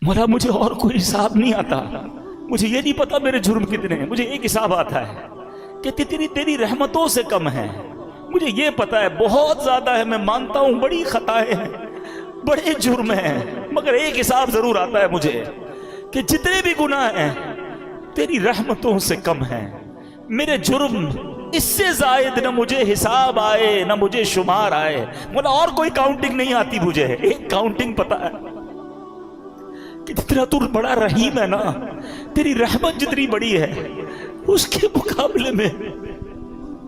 مولا مجھے اور کوئی حساب نہیں آتا، مجھے یہ نہیں پتا میرے جرم کتنے ہیں، مجھے ایک حساب آتا ہے کہ تیری رحمتوں سے کم ہے۔ مجھے یہ پتا ہے بہت زیادہ ہے، میں مانتا ہوں بڑی خطائیں ہیں، بڑے جرم ہیں، مگر ایک حساب ضرور آتا ہے مجھے کہ جتنے بھی گناہ ہیں تیری رحمتوں سے کم ہیں۔ میرے جرم اس سے زائد نہ مجھے حساب آئے نہ مجھے شمار آئے۔ مولا اور کوئی کاؤنٹنگ نہیں آتی مجھے، ایک کاؤنٹنگ پتا ہے کہ جتنا تو بڑا رحیم ہے نا، تیری رحمت جتنی بڑی ہے اس کے مقابلے میں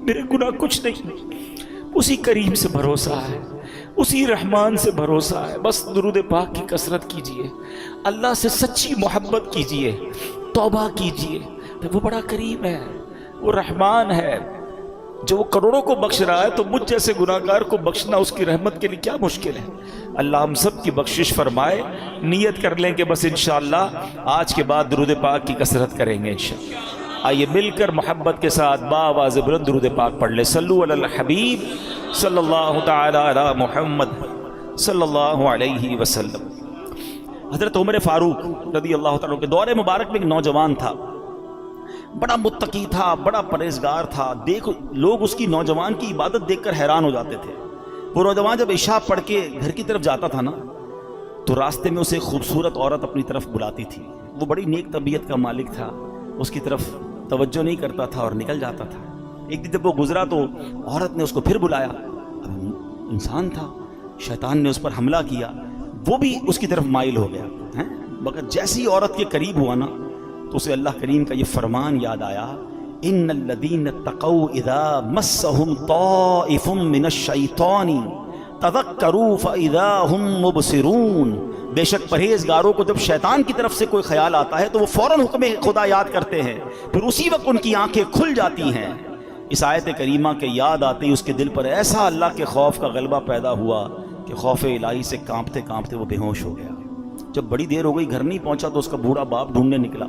میرے گناہ کچھ نہیں۔ اسی کریم سے بھروسہ ہے، اسی رحمان سے بھروسہ ہے۔ بس درود پاک کی کثرت کیجئے، اللہ سے سچی محبت کیجئے، توبہ کیجئے۔ وہ بڑا کریم ہے، وہ رحمان ہے، جو وہ کروڑوں کو بخش رہا ہے تو مجھ جیسے گناہگار کو بخشنا اس کی رحمت کے لیے کیا مشکل ہے۔ اللہ ہم سب کی بخشش فرمائے۔ نیت کر لیں کہ بس انشاءاللہ آج کے بعد درود پاک کی کثرت کریں گے انشاءاللہ۔ آئیے مل کر محبت کے ساتھ باآواز بلند درود پاک پڑھ لیں۔ صلو علی الحبیب صلی اللہ تعالی علی محمد صلی اللہ علیہ وسلم۔ حضرت عمر فاروق رضی اللہ تعالیٰ کے دور مبارک میں ایک نوجوان تھا، بڑا متقی تھا، بڑا پرہیزگار تھا۔ لوگ اس کی نوجوان کی عبادت دیکھ کر حیران ہو جاتے تھے۔ وہ نوجوان جب عشاء پڑھ کے گھر کی طرف جاتا تھا نا تو راستے میں اسے خوبصورت عورت اپنی طرف بلاتی تھی۔ وہ بڑی نیک طبیعت کا مالک تھا، اس کی طرف توجہ نہیں کرتا تھا اور نکل جاتا تھا۔ ایک دن جب وہ گزرا تو عورت نے اس کو پھر بلایا۔ اب انسان تھا، شیطان نے اس پر حملہ کیا، وہ بھی اس کی طرف مائل ہو گیا، مگر جیسی عورت کے قریب ہوا نا تو اسے اللہ کریم کا یہ فرمان یاد آیا، ان الذین اتقوا اذا مسهم طائف من الشیطان تذکروا فاذا هم مبصرون۔ بے شک پرہیزگاروں کو جب شیطان کی طرف سے کوئی خیال آتا ہے تو وہ فوراً حکم خدا یاد کرتے ہیں، پھر اسی وقت ان کی آنکھیں کھل جاتی ہیں۔ اس آیت کریمہ کے یاد آتے ہی اس کے دل پر ایسا اللہ کے خوف کا غلبہ پیدا ہوا کہ خوف الہی سے کانپتے کانپتے وہ بے ہوش ہو گیا۔ جب بڑی دیر ہو گئی گھر نہیں پہنچا تو اس کا بوڑھا باپ ڈھونڈنے نکلا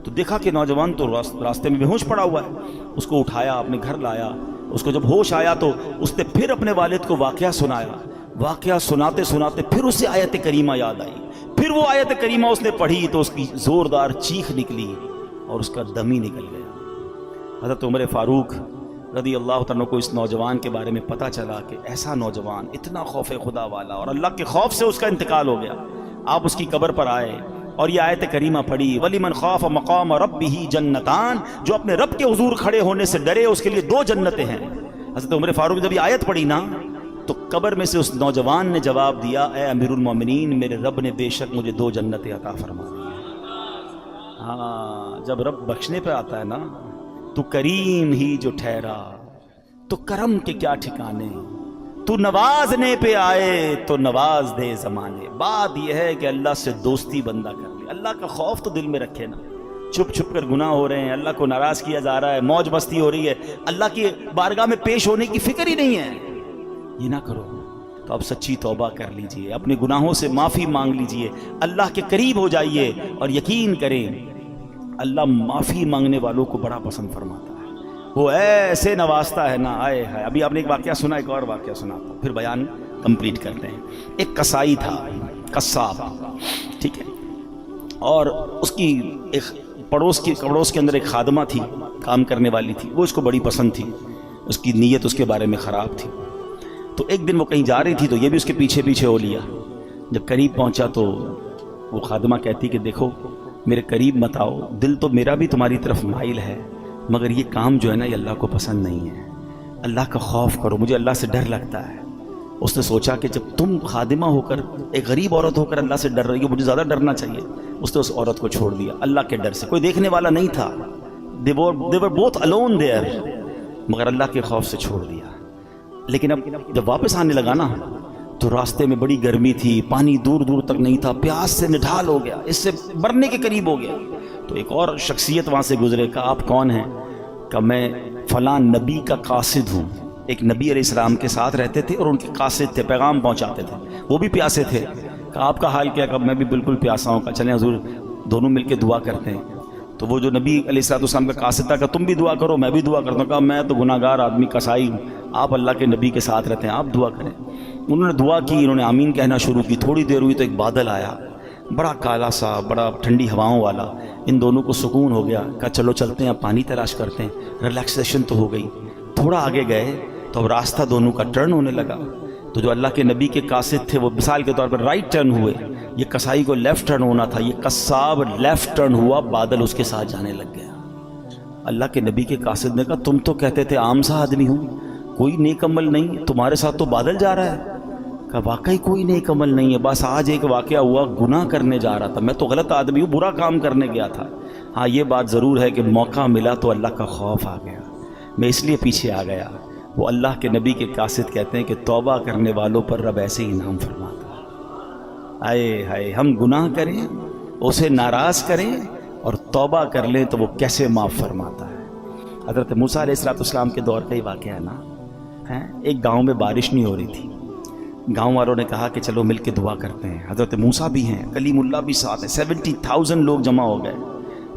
تو دیکھا کہ نوجوان تو راستے میں بے ہوش پڑا ہوا ہے۔ اس کو اٹھایا، اپنے گھر لایا۔ اس کو جب ہوش آیا تو اس نے پھر اپنے والد کو واقعہ سنایا۔ واقعہ سناتے سناتے پھر اسے آیت کریمہ یاد آئی، پھر وہ آیت کریمہ اس نے پڑھی تو اس کی زوردار چیخ نکلی اور اس کا دم ہی نکل گیا۔ حضرت عمر فاروق رضی اللہ تعالیٰ کو اس نوجوان کے بارے میں پتہ چلا کہ ایسا نوجوان اتنا خوف خدا والا، اور اللہ کے خوف سے اس کا انتقال ہو گیا۔ آپ اس کی قبر پر آئے اور یہ آیت کریمہ پڑھی، وَلِمَنْ خَافَ مَقَامَ رَبِّهِ جَنَّتَانِ، جو اپنے رب کے حضور کھڑے ہونے سے ڈرے اس کے لیے 2 جنتیں ہیں۔ حضرت عمر فاروق جب یہ آیت پڑھی نا تو قبر میں سے اس نوجوان نے جواب دیا، اے امیر المومنین، میرے رب نے بے شک مجھے 2 جنتیں عطا فرما دی ہیں۔ ہاں، جب رب بخشنے پہ آتا ہے نا تو کریم ہی جو ٹھہرا تو کرم کے کیا ٹھکانے، تو نوازنے پہ آئے تو نواز دے زمانے۔ بات یہ ہے کہ اللہ سے دوستی بندہ کر لے، اللہ کا خوف تو دل میں رکھے نا۔ چھپ چھپ کر گناہ ہو رہے ہیں، اللہ کو ناراض کیا جا رہا ہے، موج مستی ہو رہی ہے، اللہ کی بارگاہ میں پیش ہونے کی فکر ہی نہیں ہے، یہ نہ کرو۔ تو اب سچی توبہ کر لیجئے، اپنے گناہوں سے معافی مانگ لیجئے، اللہ کے قریب ہو جائیے، اور یقین کریں اللہ معافی مانگنے والوں کو بڑا پسند فرماتا ہے۔ وہ ایسے نوازتا ہے نا، آئے ہے۔ ابھی آپ نے ایک واقعہ سنا، ایک اور واقعہ سناتا ہوں، پھر بیان کمپلیٹ کرتے ہیں۔ ایک کسائی تھا، قصاب، ٹھیک ہے، اور اس کی ایک پڑوس کے اندر ایک خادمہ تھی، کام کرنے والی تھی، وہ اس کو بڑی پسند تھی، اس کی نیت اس کے بارے میں خراب تھی۔ تو ایک دن وہ کہیں جا رہی تھی تو یہ بھی اس کے پیچھے پیچھے ہو لیا۔ جب قریب پہنچا تو وہ خادمہ کہتی کہ دیکھو میرے قریب مت آؤ، دل تو میرا بھی تمہاری طرف مائل ہے، مگر یہ کام جو ہے نا یہ اللہ کو پسند نہیں ہے، اللہ کا خوف کرو، مجھے اللہ سے ڈر لگتا ہے۔ اس نے سوچا کہ جب تم خادمہ ہو کر، ایک غریب عورت ہو کر اللہ سے ڈر رہی ہو، مجھے زیادہ ڈرنا چاہیے۔ اس نے اس عورت کو چھوڑ دیا اللہ کے ڈر سے، کوئی دیکھنے والا نہیں تھا، they were both alone there، مگر اللہ کے خوف سے چھوڑ دیا۔ لیکن اب جب واپس آنے لگا نا تو راستے میں بڑی گرمی تھی، پانی دور دور تک نہیں تھا، پیاس سے نڈھال ہو گیا، اس سے مرنے کے قریب ہو گیا۔ تو ایک اور شخصیت وہاں سے گزرے، کہا آپ کون ہیں؟ کہ میں فلاں نبی کا قاصد ہوں۔ ایک نبی علیہ السلام کے ساتھ رہتے تھے اور ان کے قاصد تھے، پیغام پہنچاتے تھے، وہ بھی پیاسے تھے۔ کہا آپ کا حال کیا؟ کہ میں بھی بالکل پیاسا ہوں۔ کہا چلیں حضور دونوں مل کے دعا کرتے ہیں۔ تو وہ جو نبی علیہ السلام کا قاصد تھا کہ تم بھی دعا کرو، میں بھی دعا کرتا ہوں۔ کہا میں تو گناہ گار آدمی کسائی ہوں، آپ اللہ کے نبی کے ساتھ رہتے ہیں، آپ دعا کریں۔ انہوں نے دعا کی، انہوں نے آمین کہنا شروع کی، تھوڑی دیر ہوئی تو ایک بادل آیا، بڑا کالا سا، بڑا ٹھنڈی ہواؤں والا. ان دونوں کو سکون ہو گیا. کہا چلو چلتے ہیں، اب پانی تلاش کرتے ہیں. ریلیکسیشن تو ہو گئی. تھوڑا آگے گئے تو اب راستہ دونوں کا ٹرن ہونے لگا. تو جو اللہ کے نبی کے قاصد تھے وہ مثال کے طور پر رائٹ ٹرن ہوئے. یہ کسائی کو لیفٹ ٹرن ہونا تھا، یہ قصاب لیفٹ ٹرن ہوا، بادل اس کے ساتھ جانے لگ گیا. اللہ کے نبی کے قاصد نے کہا تم تو کہتے تھے عام سا آدمی ہوں، کوئی نیک عمل نہیں، تمہارے ساتھ تو بادل جا رہا ہے. کہا واقعی کوئی نیک عمل نہیں ہے، بس آج ایک واقعہ ہوا، گناہ کرنے جا رہا تھا، میں تو غلط آدمی ہوں، برا کام کرنے گیا تھا. ہاں یہ بات ضرور ہے کہ موقع ملا تو اللہ کا خوف آ گیا، میں اس لیے پیچھے آ گیا. وہ اللہ کے نبی کے قاصد کہتے ہیں کہ توبہ کرنے والوں پر رب ایسے ہی انعام فرماتا ہے. آئے ہائے، ہم گناہ کریں، اسے ناراض کریں اور توبہ کر لیں تو وہ کیسے معاف فرماتا ہے. حضرت موسیٰ علیہ السلام کے دور کا ہی واقعہ ہے نا. ایک گاؤں میں بارش نہیں ہو رہی تھی. گاؤں والوں نے کہا کہ چلو مل کے دعا کرتے ہیں. حضرت موسیٰ بھی ہیں، کلیم اللہ بھی ساتھ ہیں، 70,000 لوگ جمع ہو گئے.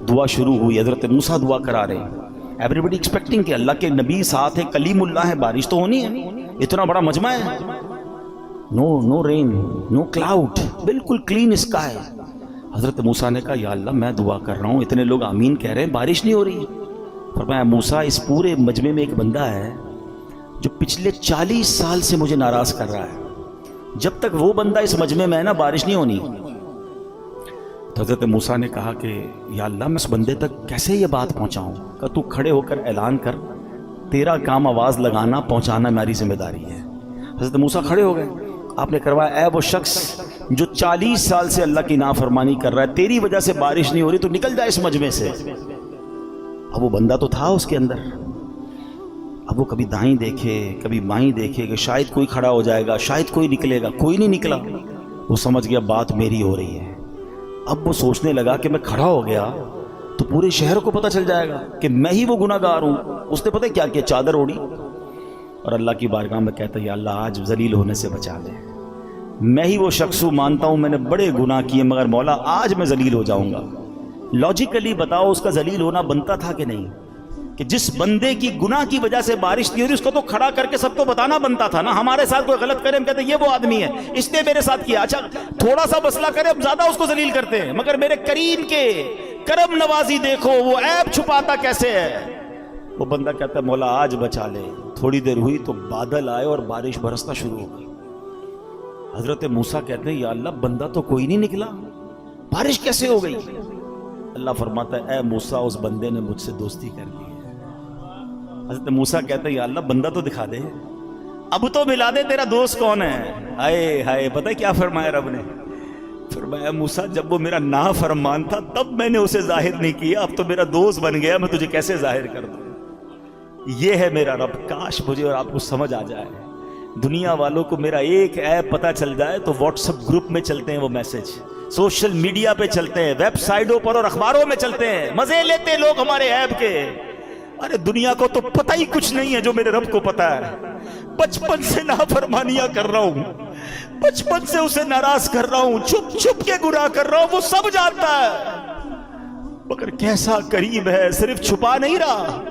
دعا شروع ہوئی، حضرت موسیٰ دعا کرا رہے ہیں. ایوری بڈی ایکسپیکٹنگ کہ اللہ کے نبی ساتھ ہے، کلیم اللہ ہے، بارش تو ہونی ہے، اتنا بڑا مجمع ہے. نو رین، نو کلاؤڈ، بالکل کلین اسکائی. حضرت موسیٰ نے کہا یا اللہ میں دعا کر رہا ہوں، اتنے لوگ آمین کہہ رہے ہیں، بارش نہیں ہو رہی. فرمایا موسیٰ اس پورے مجمع میں ایک بندہ ہے جو پچھلے 40 سال سے مجھے ناراض کر رہا ہے، جب تک وہ بندہ اس مجمع میں ہے نا بارش نہیں ہونی. تو حضرت موسیٰ نے کہا کہ یا اللہ میں اس بندے تک کیسے یہ بات پہنچاؤں. کہ تو کھڑے ہو کر اعلان کر، تیرا کام آواز لگانا پہنچانا میری ذمہ داری ہے. حضرت موسیٰ کھڑے ہو گئے. آپ نے کروایا اے وہ شخص جو 40 سال سے اللہ کی نافرمانی کر رہا ہے، تیری وجہ سے بارش نہیں ہو رہی، تو نکل جائے اس مجمع سے. اب وہ بندہ تو تھا اس کے اندر. اب وہ کبھی دائیں دیکھے کبھی بائیں دیکھے کہ شاید کوئی کھڑا ہو جائے گا، شاید کوئی نکلے گا، کوئی نہیں نکلا. وہ سمجھ گیا بات میری ہو رہی ہے. اب وہ سوچنے لگا کہ میں کھڑا ہو گیا تو پورے شہر کو پتہ چل جائے گا کہ میں ہی وہ گناہ گار ہوں. اس نے پتہ کیا چادر اوڑی اور اللہ کی بارگاہ میں کہتا یا اللہ آج ذلیل ہونے سے بچا لے. میں ہی وہ شخص ہوں، مانتا ہوں میں نے بڑے گناہ کیے، مگر مولا آج میں ذلیل ہو جاؤں گا. لاجیکلی بتاؤ اس کا ذلیل ہونا بنتا تھا کہ نہیں؟ کہ جس بندے کی گناہ کی وجہ سے بارش نہیں ہو رہی اس کو تو کھڑا کر کے سب کو بتانا بنتا تھا نا. ہمارے ساتھ کوئی غلط کرے ہم کہتے ہیں یہ وہ آدمی ہے، اس نے میرے ساتھ کیا. اچھا تھوڑا سا مسئلہ کرے اب زیادہ اس کو ذلیل کرتے ہیں، مگر میرے کریم کے کرم نوازی دیکھو وہ عیب چھپاتا کیسے ہے. وہ بندہ کہتا ہے مولا آج بچا لے. تھوڑی دیر ہوئی تو بادل آئے اور بارش برسنا شروع ہو گئی. حضرت موسیٰ کہتے ہیں یا اللہ بندہ تو کوئی نہیں نکلا، بارش کیسے ہو گئی؟ اللہ فرماتا ہے اے موسیٰ اس بندے نے مجھ سے دوستی کر لی ہے. حضرت موسیٰ کہتے ہیں یا اللہ بندہ تو دکھا دے، اب تو ملا دے تیرا دوست کون ہے. آئے ہائے، پتہ کیا فرمایا رب نے؟ فرمایا موسیٰ جب وہ میرا نافرمان تھا تب میں نے اسے ظاہر نہیں کیا، اب تو میرا دوست بن گیا، میں تجھے کیسے ظاہر کر دوں. یہ ہے میرا رب. کاش مجھے اور آپ کو سمجھ آ جائے. دنیا والوں کو میرا ایک ایپ پتہ چل جائے تو واٹس ایپ گروپ میں چلتے ہیں وہ میسج، سوشل میڈیا پہ چلتے ہیں، ویب سائٹوں پر اور اخباروں میں چلتے ہیں، مزے لیتے ہیں لوگ ہمارے ایپ کے. ارے دنیا کو تو پتہ ہی کچھ نہیں ہے جو میرے رب کو پتہ ہے. بچپن سے نافرمانیاں کر رہا ہوں، بچپن سے اسے ناراض کر رہا ہوں، چھپ چھپ کے گناہ کر رہا ہوں، وہ سب جانتا ہے. مگر کیسا کریم ہے، صرف چھپا نہیں رہا.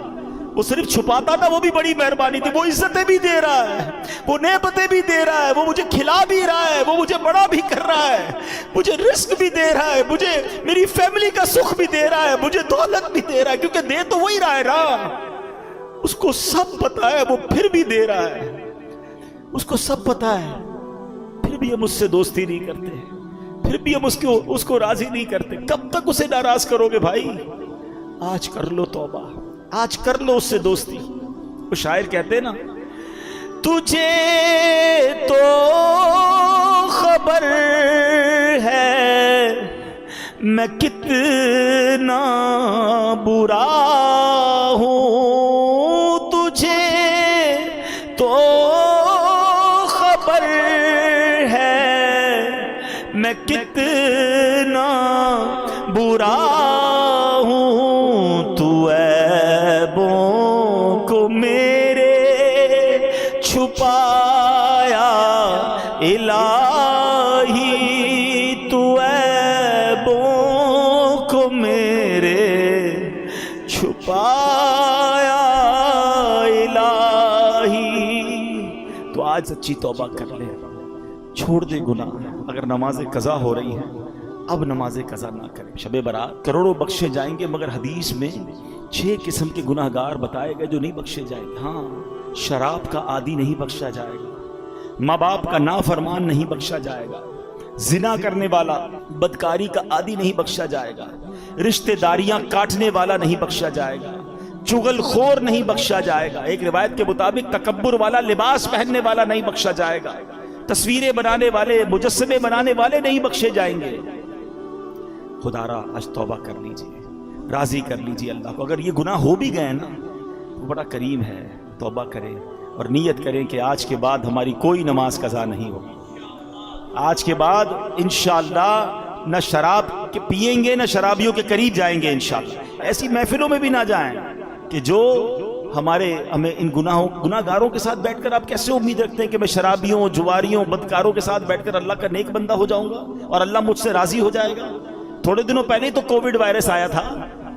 وہ صرف چھپاتا تھا وہ بھی بڑی مہربانی تھی، وہ عزتیں بھی دے رہا ہے، وہ نعمتیں بھی دے رہا ہے، وہ مجھے کھلا بھی رہا ہے، وہ مجھے بڑا بھی کر رہا ہے، مجھے رزق بھی دے رہا ہے، مجھے میری فیملی کا سکھ بھی دے رہا ہے، مجھے دولت بھی دے رہا ہے، کیونکہ دے تو وہی رہا ہے نا. اس کو سب پتا ہے، وہ پھر بھی دے رہا ہے. اس کو سب پتا ہے، پھر بھی ہم اس سے دوستی نہیں کرتے، پھر بھی ہم اس کو راضی نہیں کرتے. کب تک اسے ناراض کرو گے بھائی؟ آج کر لو توبہ، آج کر لو اس سے دوستی. وہ شاعر کہتے ہیں نا تجھے تو خبر ہے میں کتنا برا ہوں، تجھے تو خبر ہے میں کتنا برا ہوں، تو عیبوں کو میرے چھپایا الہی، تو عیبوں کو میرے چھپایا الہی. تو آج سچی توبہ کر لے، چھوڑ دے گناہ. اگر نماز قضا ہو رہی ہے اب نماز قضا نہ کریں. شب برات کروڑوں بخشے جائیں گے مگر حدیث میں 6 قسم کے گناہ گار بتائے گئے جو نہیں بخشے جائیں گے. ہاں، شراب کا عادی نہیں بخشا جائے گا، ماں باپ کا نافرمان نہیں بخشا جائے گا، زنا کرنے والا بدکاری کا عادی نہیں بخشا جائے گا، رشتہ داریاں کاٹنے والا نہیں بخشا جائے گا، چغل خور نہیں بخشا جائے گا، ایک روایت کے مطابق تکبر والا لباس پہننے والا نہیں بخشا جائے گا، تصویریں بنانے والے مجسمے بنانے والے نہیں بخشے جائیں گے. خدا را آج توبہ کر لیجئے، راضی کر لیجئے اللہ کو. اگر یہ گناہ ہو بھی گئے نا وہ بڑا کریم ہے. توبہ کریں اور نیت کریں کہ آج کے بعد ہماری کوئی نماز قضا نہیں ہوگی. آج کے بعد انشاءاللہ نہ شراب کے پیئیں گے نہ شرابیوں کے قریب جائیں گے انشاءاللہ. ایسی محفلوں میں بھی نہ جائیں کہ جو ہمیں ان گناہ گاروں کے ساتھ بیٹھ کر آپ کیسے امید رکھتے ہیں کہ میں شرابیوں جواریوں بدکاروں کے ساتھ بیٹھ کر اللہ کا نیک بندہ ہو جاؤں گا اور اللہ مجھ سے راضی ہو جائے گا. تھوڑے دنوں پہلے تو کووڈ وائرس آیا تھا،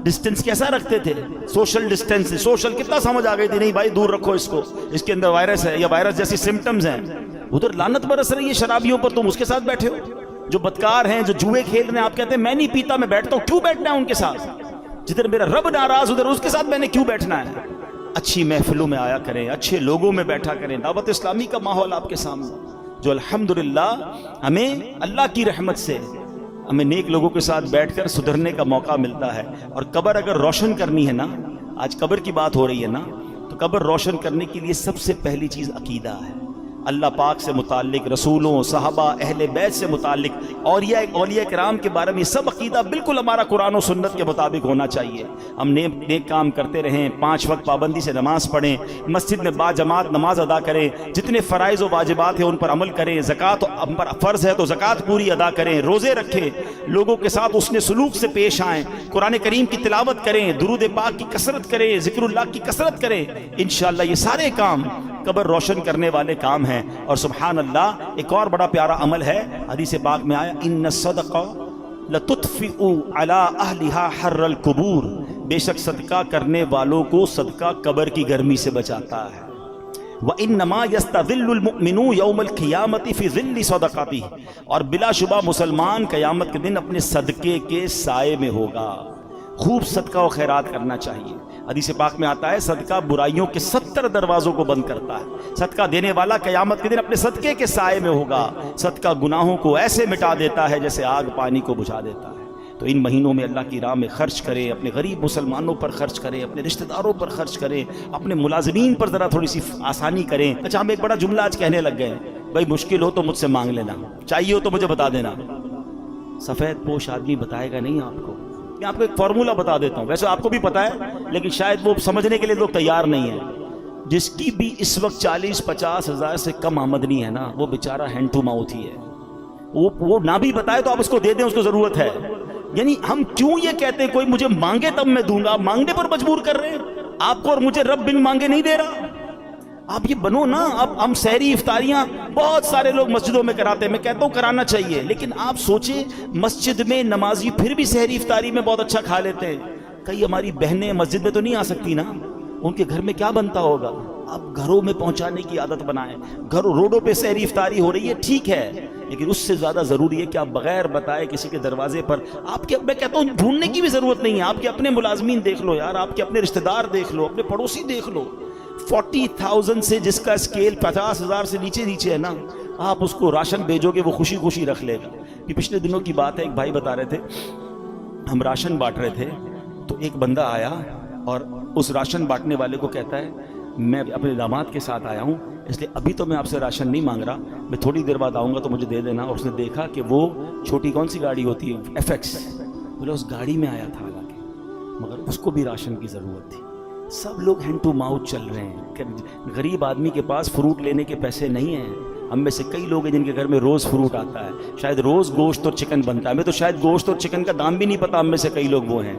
ڈسٹنس کیسا رکھتے تھے؟ Social distance. سوشل کتنا سمجھ آ گئی تھی، نہیں بھائی دور رکھو اس کو، اس کے اندر وائرس ہے یا وائرس جیسی سمٹمز ہیں. ادھر لعنت برس رہی ہے شرابیوں پر، تم اس کے ساتھ بیٹھے ہو. جو بدکار ہیں جو جوئے کھیل رہے ہیں، آپ کہتے ہیں میں نہیں پیتا میں بیٹھتا ہوں. کیوں بیٹھنا ہے ان کے ساتھ؟ جدھر میرا رب ناراض ادھر اس کے ساتھ میں نے کیوں بیٹھنا ہے؟ اچھی محفلوں میں آیا کریں، اچھے لوگوں میں بیٹھا کریں. دعوت اسلامی کا ماحول آپ کے سامنے جو الحمدللہ ہمیں اللہ کی رحمت سے ہمیں نیک لوگوں کے ساتھ بیٹھ کر سدھرنے کا موقع ملتا ہے. اور قبر اگر روشن کرنی ہے نا، آج قبر کی بات ہو رہی ہے نا، تو قبر روشن کرنے کے لیے سب سے پہلی چیز عقیدہ ہے. اللہ پاک سے متعلق، رسولوں، صحابہ، اہل بیت سے متعلق، اولیاء کرام کے بارے میں سب عقیدہ بالکل ہمارا قرآن و سنت کے مطابق ہونا چاہیے. ہم نیک کام کرتے رہیں، 5 وقت پابندی سے نماز پڑھیں، مسجد میں با جماعت نماز ادا کریں، جتنے فرائض و واجبات ہیں ان پر عمل کریں، زکوٰۃ ہم پر فرض ہے تو زکوٰۃ پوری ادا کریں، روزے رکھیں، لوگوں کے ساتھ حسن سلوک سے پیش آئیں، قرآن کریم کی تلاوت کریں، درود پاک کی کثرت کریں، ذکر اللہ کی کثرت کریں. انشاءاللہ یہ سارے کام قبر روشن کرنے والے کام ہیں. اور سبحان اللہ ایک اور بڑا پیارا عمل ہے، حدیث پاک میں آیا ان الصدقہ لتطفئ علی اہلھا حر القبور. بے شک صدقہ کرنے والوں کو صدقہ قبر کی گرمی سے بچاتا ہے. وانما یستظل المؤمن یوم القیامۃ فی ظل صدقاتہ. اور بلا شبہ مسلمان قیامت کے دن اپنے صدقے کے سائے میں ہوگا. خوب صدقہ و خیرات کرنا چاہیے. حدیث پاک میں آتا ہے صدقہ برائیوں کے 70 دروازوں کو بند کرتا ہے. صدقہ دینے والا قیامت کے دن اپنے صدقے کے سائے میں ہوگا. صدقہ گناہوں کو ایسے مٹا دیتا ہے جیسے آگ پانی کو بجھا دیتا ہے. تو ان مہینوں میں اللہ کی راہ میں خرچ کریں، اپنے غریب مسلمانوں پر خرچ کریں، اپنے رشتہ داروں پر خرچ کریں، اپنے ملازمین پر ذرا تھوڑی سی آسانی کریں. اچھا ہم ایک بڑا جملہ آج کہنے لگ گئے ہیں، بھائی مشکل ہو تو مجھ سے مانگ لینا، چاہیے ہو تو مجھے بتا دینا. سفید پوش آدمی بتائے گا نہیں آپ کو. میں آپ کو ایک فارمولہ بتا دیتا ہوں، ویسے آپ کو بھی پتا ہے لیکن شاید وہ سمجھنے کے لیے لوگ تیار نہیں ہیں. جس کی بھی اس وقت 40-50 ہزار سے کم آمدنی ہے نا، وہ بیچارہ ہینڈ ٹو ماؤتھ ہی ہے. وہ نہ بھی بتائے تو آپ اس کو دے دیں، اس کو ضرورت ہے. یعنی ہم کیوں یہ کہتے ہیں کوئی مجھے مانگے تب میں دوں گا؟ مانگنے پر مجبور کر رہے ہیں آپ کو، اور مجھے رب بن مانگے نہیں دے رہا. آپ یہ بنو نا. اب ہم سحری افطاریاں بہت سارے لوگ مسجدوں میں کراتے ہیں، میں کہتا ہوں کرانا چاہیے، لیکن آپ سوچیں مسجد میں نمازی پھر بھی سحری افطاری میں بہت اچھا کھا لیتے ہیں. کئی ہماری بہنیں مسجد میں تو نہیں آ سکتی نا، ان کے گھر میں کیا بنتا ہوگا؟ آپ گھروں میں پہنچانے کی عادت بنائیں. گھروں روڈوں پہ سحری افطاری ہو رہی ہے ٹھیک ہے، لیکن اس سے زیادہ ضروری ہے کہ آپ بغیر بتائے کسی کے دروازے پر آپ کے، میں کہتا ہوں ڈھونڈنے کی بھی ضرورت نہیں ہے. آپ کے اپنے ملازمین دیکھ لو یار، آپ کے اپنے رشتہ دار دیکھ لو، اپنے پڑوسی دیکھ لو. 40,000 سے جس کا اسکیل 50,000 سے نیچے ہے نا، آپ اس کو راشن بھیجو گے وہ خوشی خوشی رکھ لے گا. یہ پچھلے دنوں کی بات ہے، ایک بھائی بتا رہے تھے ہم راشن بانٹ رہے تھے تو ایک بندہ آیا اور اس راشن بانٹنے والے کو کہتا ہے میں اپنے داماد کے ساتھ آیا ہوں اس لیے ابھی تو میں آپ سے راشن نہیں مانگ رہا، میں تھوڑی دیر بعد آؤں گا تو مجھے دے دینا. اور اس نے دیکھا کہ وہ چھوٹی کون سی گاڑی ہوتی ہے FX، بولے اس گاڑی میں آیا تھا حالانکہ، مگر اس کو بھی راشن کی ضرورت تھی. سب لوگ ہینڈ ٹو ماؤتھ چل رہے ہیں کہ غریب آدمی کے پاس فروٹ لینے کے پیسے نہیں ہیں. ہم میں سے کئی لوگ ہیں جن کے گھر میں روز فروٹ آتا ہے، شاید روز گوشت اور چکن بنتا ہے. ہمیں تو شاید گوشت اور چکن کا دام بھی نہیں پتا، ہم میں سے کئی لوگ وہ ہیں.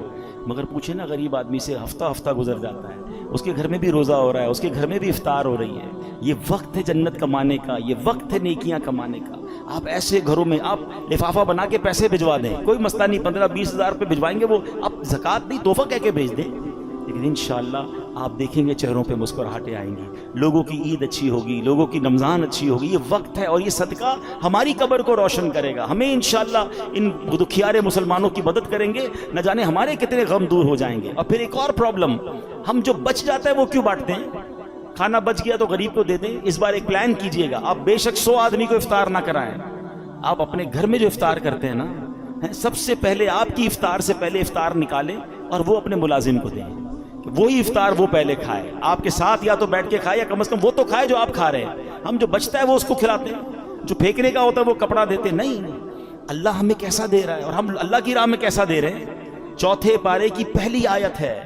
مگر پوچھے نا غریب آدمی سے، ہفتہ گزر جاتا ہے، اس کے گھر میں بھی روزہ ہو رہا ہے، اس کے گھر میں بھی افطار ہو رہی ہے. یہ وقت ہے جنت کمانے کا، یہ وقت ہے نیکیاں کمانے کا. آپ ایسے گھروں میں آپ لفافہ بنا کے پیسے بھجوا دیں، کوئی مسئلہ نہیں. 15-20 ہزار روپے بھجوائیں گے وہ، آپ زکوٰۃ نہیں تحفہ کہہ کے بھیج دیں. لیکن انشاءاللہ آپ دیکھیں گے چہروں پہ مسکراہٹیں آئیں گی، لوگوں کی عید اچھی ہوگی، لوگوں کی رمضان اچھی ہوگی. یہ وقت ہے اور یہ صدقہ ہماری قبر کو روشن کرے گا. ہمیں انشاءاللہ ان دکھیارے مسلمانوں کی مدد کریں گے، نہ جانے ہمارے کتنے غم دور ہو جائیں گے. اور پھر ایک اور پرابلم، ہم جو بچ جاتا ہے وہ کیوں بانٹتے ہیں؟ کھانا بچ گیا تو غریب کو دے دیں. اس بار ایک پلان کیجئے گا، آپ بے شک 100 آدمی کو افطار نہ کرائیں. آپ اپنے گھر میں جو افطار کرتے ہیں نا، سب سے پہلے آپ کی افطار سے پہلے افطار نکالیں اور وہ اپنے ملازم کو دیں. وہی افطار وہ پہلے کھائے، آپ کے ساتھ یا تو بیٹھ کے کھائے یا کم از کم وہ تو کھائے جو آپ کھا رہے ہیں. ہم جو بچتا ہے وہ اس کو کھلاتے ہیں، جو پھینکنے کا ہوتا ہے وہ کپڑا دیتے. نہیں، اللہ ہمیں کیسا دے رہا ہے اور ہم اللہ کی راہ میں کیسا دے رہے ہیں. 4 پارے کی پہلی آیت ہے،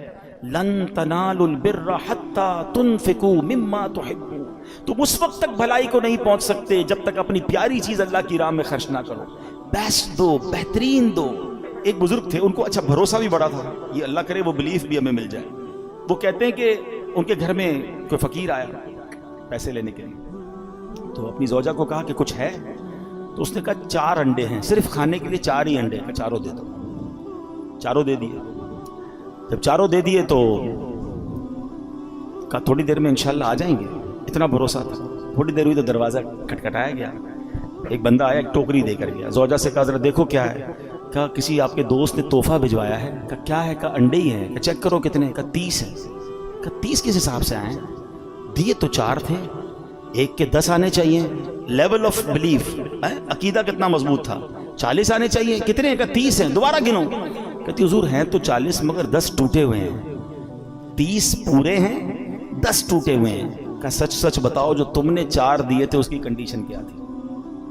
لن تنالوا البر حتى تنفقوا مما تحبون. تم اس وقت تک بھلائی کو نہیں پہنچ سکتے جب تک اپنی پیاری چیز اللہ کی راہ میں خرچ نہ کرو. بیسٹ دو، بہترین دو. ایک بزرگ تھے، ان کو اچھا بھروسہ بھی بڑا تھا، یہ اللہ کرے وہ بلیف بھی ہمیں مل جائے. وہ کہتے ہیں کہ ان کے گھر میں کوئی فقیر آیا پیسے لینے کے لیے، تو اپنی زوجہ کو کہا کہ کچھ ہے؟ تو اس نے کہا 4 انڈے ہیں، صرف کھانے کے لیے 4 ہی انڈے ہیں، 4 دے دو. 4 دے دیے. جب 4 دے دیے تو کہا تھوڑی دیر میں انشاءاللہ آ جائیں گے. اتنا بھروسہ تھا. تھوڑی دیر ہوئی تو دروازہ کھٹکھٹایا گیا. ایک بندہ آیا، ایک ٹوکری دے کر گیا. زوجہ سے کہا ذرا دیکھو کیا ہے. کہا کسی آپ کے دوست نے تحفہ بھجوایا ہے. کہا کیا ہے؟ کہا انڈے ہی ہیں. کہا چیک کرو کتنے. کہا 30 ہے. کہا 30 کس حساب سے آئے؟ دیے تو 4 تھے، ایک کے 10 آنے چاہیے. لیول آف بلیف، عقیدہ کتنا مضبوط تھا. 40 آنے چاہیے. کتنے ہیں؟ کہا 30 ہیں. دوبارہ گنو. کہتی حضور ہیں تو 40 مگر 10 ٹوٹے ہوئے ہیں. 30 پورے ہیں، 10 ٹوٹے ہوئے ہیں. کہا سچ سچ بتاؤ جو تم نے 4 دیے تھے اس کی کنڈیشن کیا تھی؟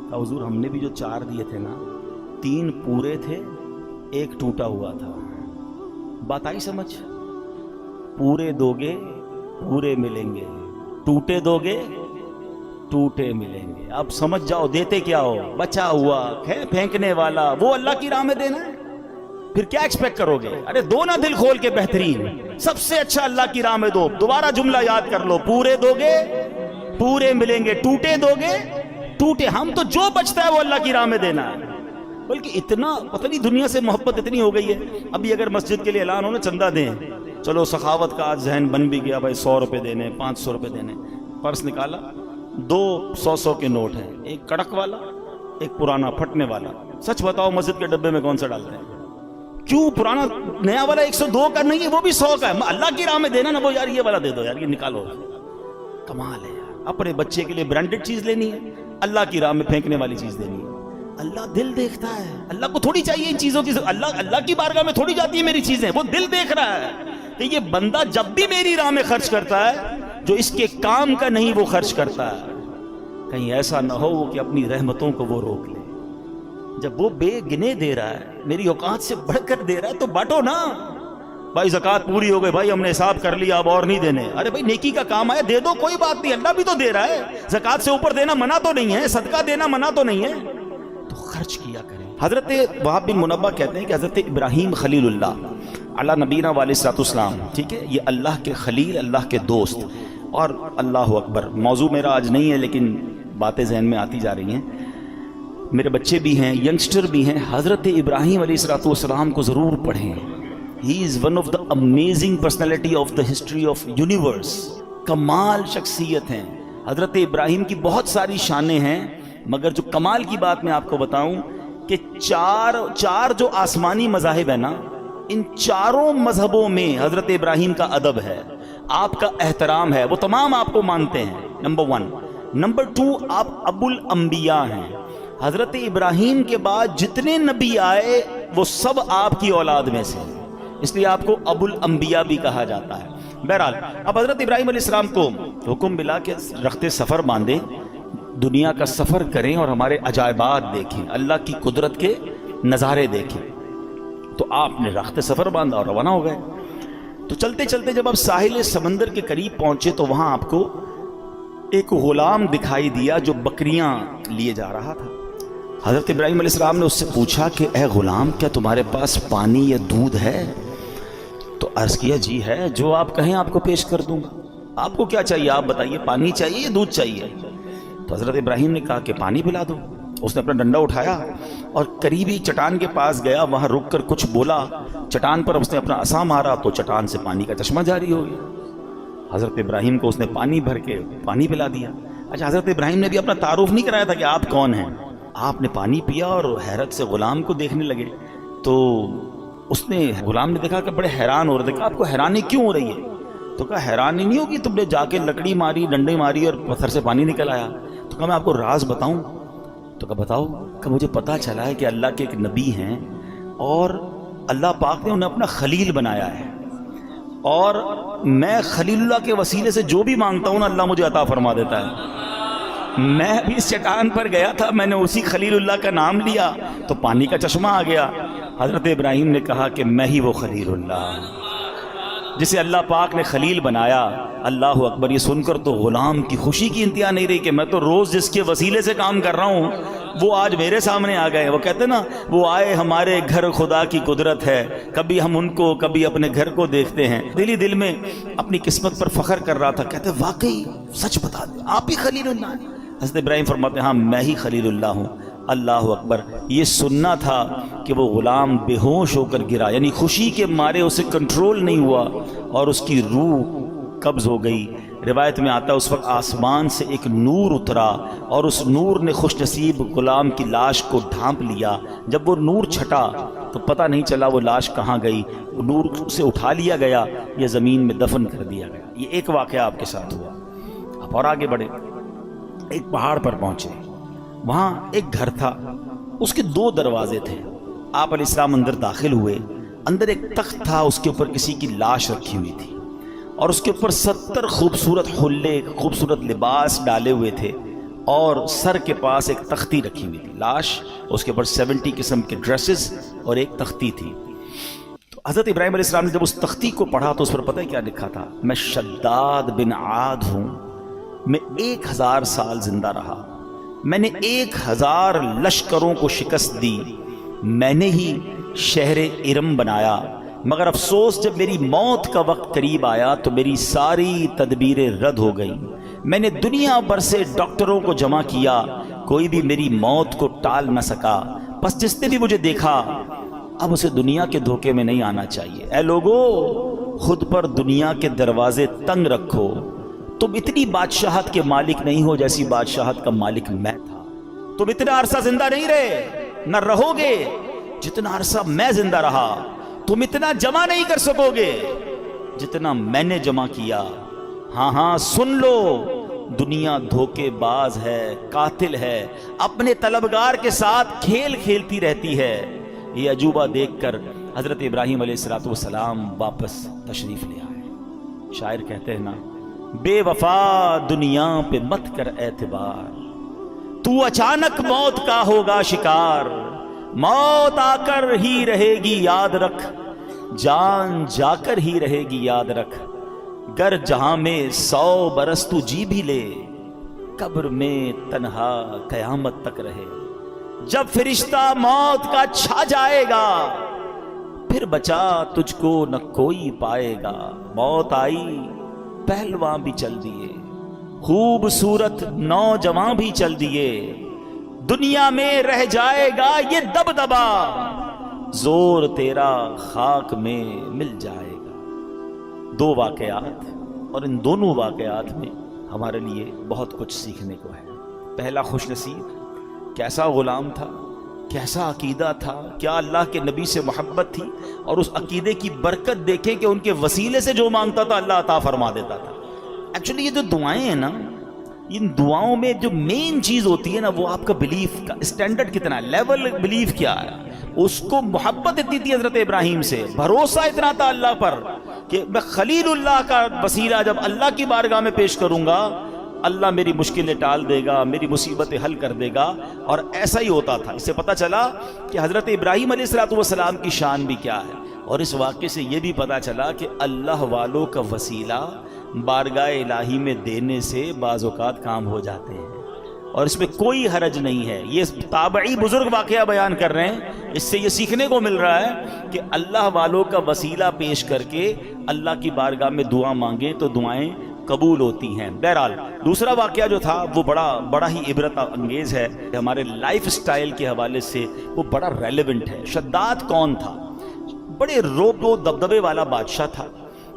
کہا حضور ہم نے بھی جو 4 دیے تھے نا، 3 پورے تھے، 1 ٹوٹا ہوا تھا. بات آئی سمجھ؟ پورے دو گے پورے ملیں گے، ٹوٹے دو گے ٹوٹے ملیں گے. اب سمجھ جاؤ دیتے کیا ہو. بچا ہوا پھینکنے والا وہ اللہ کی راہ میں دینا ہے. پھر کیا ایکسپیکٹ کرو گے؟ ارے دو نا دل کھول کے بہترین، سب سے اچھا اللہ کی راہ میں دو. دوبارہ جملہ یاد کر لو، پورے دو گے پورے ملیں گے، ٹوٹے دو گے ٹوٹے. ہم تو جو بچتا ہے وہ اللہ کی راہ میں دینا ہے. بلکہ اتنا پتہ نہیں دنیا سے محبت اتنی ہو گئی ہے. ابھی اگر مسجد کے لیے اعلان ہو نا چندہ دیں، چلو سخاوت کا آج ذہن بن بھی گیا بھائی 100 روپے دینے، 500 روپے دینے. پرس نکالا، 2 100 کے نوٹ ہیں، ایک کڑک والا ایک پرانا پھٹنے والا. سچ بتاؤ مسجد کے ڈبے میں کون سا ڈالتے ہیں؟ کیوں؟ پرانا نیا والا 102 کا نہیں ہے، وہ بھی 100 کا ہے. اللہ کی راہ میں دینا نا، وہ یار یہ والا دے دو یار، یہ نکالو. کمال ہے یار. اپنے بچے کے لیے برانڈڈ چیز لینی ہے، اللہ کی راہ میں پھینکنے والی چیز لینی ہے. اللہ دل دیکھتا ہے. اللہ کو تھوڑی چاہیے ان چیزوں کی، اللہ کی بارگاہ میں تھوڑی جاتی ہے میری چیزیں. وہ دل دیکھ رہا ہے کہ یہ بندہ جب بھی میری راہ میں خرچ کرتا ہے، جو اس کے کام کا نہیں وہ خرچ کرتا ہے. کہیں ایسا نہ ہو کہ اپنی رحمتوں کو وہ روک لے. جب وہ بے گنے دے رہا ہے، میری اوقات سے بڑھ کر دے رہا ہے، تو بانٹو نا. بھائی زکوٰۃ پوری ہو گئی، بھائی ہم نے حساب کر لیا اب اور نہیں دینے. ارے بھائی نیکی کا کام آیا دے دو، کوئی بات نہیں، اللہ بھی تو دے رہا ہے. زکوٰۃ سے اوپر دینا منع تو نہیں ہے، صدقہ دینا منع تو نہیں ہے، تو خرچ کیا کریں. حضرت وہاب بن منبہ کہتے ہیں کہ حضرت ابراہیم خلیل اللہ علی نبینا علیہ السلام، ٹھیک ہے، یہ اللہ کے خلیل، اللہ کے دوست. اور اللہ اکبر، موضوع میرا آج نہیں ہے لیکن باتیں ذہن میں آتی جا رہی ہیں. میرے بچے بھی ہیں، ینگسٹر بھی ہیں. حضرت ابراہیم علیہ السلام کو ضرور پڑھیں. He is one of the amazing personality of the history of universe. کمال شخصیت ہیں. حضرت ابراہیم کی بہت ساری شانیں ہیں، مگر جو کمال کی بات میں آپ کو بتاؤں کہ چار جو آسمانی مذاہب ہیں نا، ان 4 مذہبوں میں حضرت ابراہیم کا ادب ہے، آپ کا احترام ہے، وہ تمام آپ کو مانتے ہیں. نمبر 1. نمبر 2، آپ ابو الانبیاء ہیں. حضرت ابراہیم کے بعد جتنے نبی آئے وہ سب آپ کی اولاد میں سے، اس لیے آپ کو ابو الانبیاء بھی کہا جاتا ہے. بہرحال اب حضرت ابراہیم علیہ السلام کو حکم ملا کہ رخت سفر باندھیں، دنیا کا سفر کریں اور ہمارے عجائبات دیکھیں، اللہ کی قدرت کے نظارے دیکھیں. تو آپ نے رخت سفر باندھا اور روانہ ہو گئے. تو چلتے چلتے جب آپ ساحل سمندر کے قریب پہنچے تو وہاں آپ کو ایک غلام دکھائی دیا جو بکریاں لیے جا رہا تھا. حضرت ابراہیم علیہ السلام نے اس سے پوچھا کہ اے غلام، کیا تمہارے پاس پانی یا دودھ ہے؟ تو عرض کیا جی ہے، جو آپ کہیں آپ کو پیش کر دوں گا. آپ کو کیا چاہیے آپ بتائیے، پانی چاہیے یا دودھ چاہیے؟ تو حضرت ابراہیم نے کہا کہ پانی پلا دو. اس نے اپنا ڈنڈا اٹھایا اور قریبی چٹان کے پاس گیا, وہاں رک کر کچھ بولا. چٹان پر اس نے اپنا عصا مارا تو چٹان سے پانی کا چشمہ جاری ہو گیا. حضرت ابراہیم کو اس نے پانی بھر کے پانی پلا دیا. اچھا, حضرت ابراہیم نے بھی اپنا تعارف نہیں کرایا تھا کہ آپ کون ہیں. آپ نے پانی پیا اور حیرت سے غلام کو دیکھنے لگے. تو اس نے, غلام نے دیکھا کہ بڑے حیران ہو رہے تھے. کہا آپ کو حیرانی کیوں ہو رہی ہے؟ تو کہا حیرانی نہیں ہوگی, تم نے جا کے لکڑی ماری, ڈنڈے ماری اور پتھر سے پانی نکل آیا. تو کہا میں آپ کو راز بتاؤں. تو کہا بتاؤ. کہ مجھے پتہ چلا ہے کہ اللہ کے ایک نبی ہیں اور اللہ پاک نے انہیں اپنا خلیل بنایا ہے, اور میں خلیل اللہ کے وسیلے سے جو بھی مانگتا ہوں نا اللہ مجھے عطا فرما دیتا ہے. میں بھی اس چٹان پر گیا تھا, میں نے اسی خلیل اللہ کا نام لیا تو پانی کا چشمہ آ گیا. حضرت ابراہیم نے کہا کہ میں ہی وہ خلیل اللہ جسے اللہ پاک نے خلیل بنایا. اللہ اکبر. یہ سن کر تو غلام کی خوشی کی انتہا نہیں رہی کہ میں تو روز جس کے وسیلے سے کام کر رہا ہوں وہ آج میرے سامنے آ گئے. وہ کہتے نا, وہ آئے ہمارے گھر خدا کی قدرت ہے, کبھی ہم ان کو کبھی اپنے گھر کو دیکھتے ہیں. دل ہی دل میں اپنی قسمت پر فخر کر رہا تھا. کہتے واقعی سچ بتا دیں آپ ہی خلیل اللہ. حضرت ابراہیم فرماتے ہیں ہاں میں ہی خلیل اللہ ہوں. اللہ اکبر. یہ سننا تھا کہ وہ غلام بے ہوش ہو کر گرا, یعنی خوشی کے مارے اسے کنٹرول نہیں ہوا اور اس کی روح قبض ہو گئی. روایت میں آتا ہے اس وقت آسمان سے ایک نور اترا اور اس نور نے خوش نصیب غلام کی لاش کو ڈھانپ لیا. جب وہ نور چھٹا تو پتہ نہیں چلا وہ لاش کہاں گئی. وہ نور سے اٹھا لیا گیا یا زمین میں دفن کر دیا گیا. یہ ایک واقعہ آپ کے ساتھ ہوا. آپ اور آگے بڑھے, ایک پہاڑ پر پہنچے, وہاں ایک گھر تھا, اس کے 2 دروازے تھے. آپ علیہ السلام اندر داخل ہوئے. اندر ایک تخت تھا, اس کے اوپر کسی کی لاش رکھی ہوئی تھی اور اس کے اوپر 70 خوبصورت حلے, خوبصورت لباس ڈالے ہوئے تھے اور سر کے پاس ایک تختی رکھی ہوئی تھی. لاش, اس کے اوپر 70 قسم کے ڈریسز اور ایک تختی تھی. تو حضرت ابراہیم علیہ السلام نے جب اس تختی کو پڑھا تو اس پر پتہ ہے کیا لکھا تھا؟ میں شداد بن عاد ہوں, میں 1000 سال زندہ رہا, میں نے 1000 لشکروں کو شکست دی, میں نے ہی شہر ارم بنایا, مگر افسوس جب میری موت کا وقت قریب آیا تو میری ساری تدبیریں رد ہو گئیں. میں نے دنیا بھر سے ڈاکٹروں کو جمع کیا, کوئی بھی میری موت کو ٹال نہ سکا. بس جس نے بھی مجھے دیکھا اب اسے دنیا کے دھوکے میں نہیں آنا چاہیے. اے لوگو, خود پر دنیا کے دروازے تنگ رکھو. تم اتنی بادشاہت کے مالک نہیں ہو جیسی بادشاہت کا مالک میں تھا. تم اتنا عرصہ زندہ نہیں رہے, نہ رہو گے جتنا عرصہ میں زندہ رہا. تم اتنا جمع نہیں کر سکو گے جتنا میں نے جمع کیا. ہاں ہاں سن لو, دنیا دھوکے باز ہے, قاتل ہے, اپنے طلبگار کے ساتھ کھیل کھیلتی رہتی ہے. یہ عجوبہ دیکھ کر حضرت ابراہیم علیہ السلام واپس تشریف لے آئے. شاعر کہتے ہیں نا, بے وفا دنیا پہ مت کر اعتبار, تو اچانک موت کا ہوگا شکار. موت آ کر ہی رہے گی یاد رکھ, جان جا کر ہی رہے گی یاد رکھ. گر جہاں میں 100 برس تو جی بھی لے, قبر میں تنہا قیامت تک رہے. جب فرشتہ موت کا چھا جائے گا پھر بچا تجھ کو نہ کوئی پائے گا. موت آئی پہلوان بھی چل دیے, خوبصورت نوجوان بھی چل دیے. دنیا میں رہ جائے گا یہ دبدبا, زور تیرا خاک میں مل جائے گا. 2 واقعات, اور ان دونوں واقعات میں ہمارے لیے بہت کچھ سیکھنے کو ہے. پہلا خوش نصیب, کیسا غلام تھا, کیسا عقیدہ تھا, کیا اللہ کے نبی سے محبت تھی, اور اس عقیدے کی برکت دیکھیں کہ ان کے وسیلے سے جو مانگتا تھا اللہ عطا فرما دیتا تھا. ایکچولی یہ جو دعائیں ہیں نا, ان دعاؤں میں جو مین چیز ہوتی ہے نا وہ آپ کا بلیف کا اسٹینڈرڈ کتنا ہے, لیول بلیف کیا ہے. اس کو محبت اتنی تھی حضرت ابراہیم سے, بھروسہ اتنا تھا اللہ پر کہ میں خلیل اللہ کا وسیلہ جب اللہ کی بارگاہ میں پیش کروں گا اللہ میری مشکلیں ٹال دے گا, میری مصیبتیں حل کر دے گا. اور ایسا ہی ہوتا تھا. اس سے پتہ چلا کہ حضرت ابراہیم علیہ السلام کی شان بھی کیا ہے, اور اس واقعے سے یہ بھی پتہ چلا کہ اللہ والوں کا وسیلہ بارگاہ الہی میں دینے سے بعض اوقات کام ہو جاتے ہیں, اور اس میں کوئی حرج نہیں ہے. یہ تابعی بزرگ واقعہ بیان کر رہے ہیں, اس سے یہ سیکھنے کو مل رہا ہے کہ اللہ والوں کا وسیلہ پیش کر کے اللہ کی بارگاہ میں دعا مانگیں تو دعائیں قبول ہوتی ہیں۔ بہرحال دوسرا واقعہ جو تھا وہ بڑا ہی عبرت انگیز ہے، ہمارے لائف سٹائل کے حوالے سے وہ بڑا ریلیونٹ ہے۔ شداد کون تھا؟ بڑے روب و دبدبے والا بادشاہ تھا،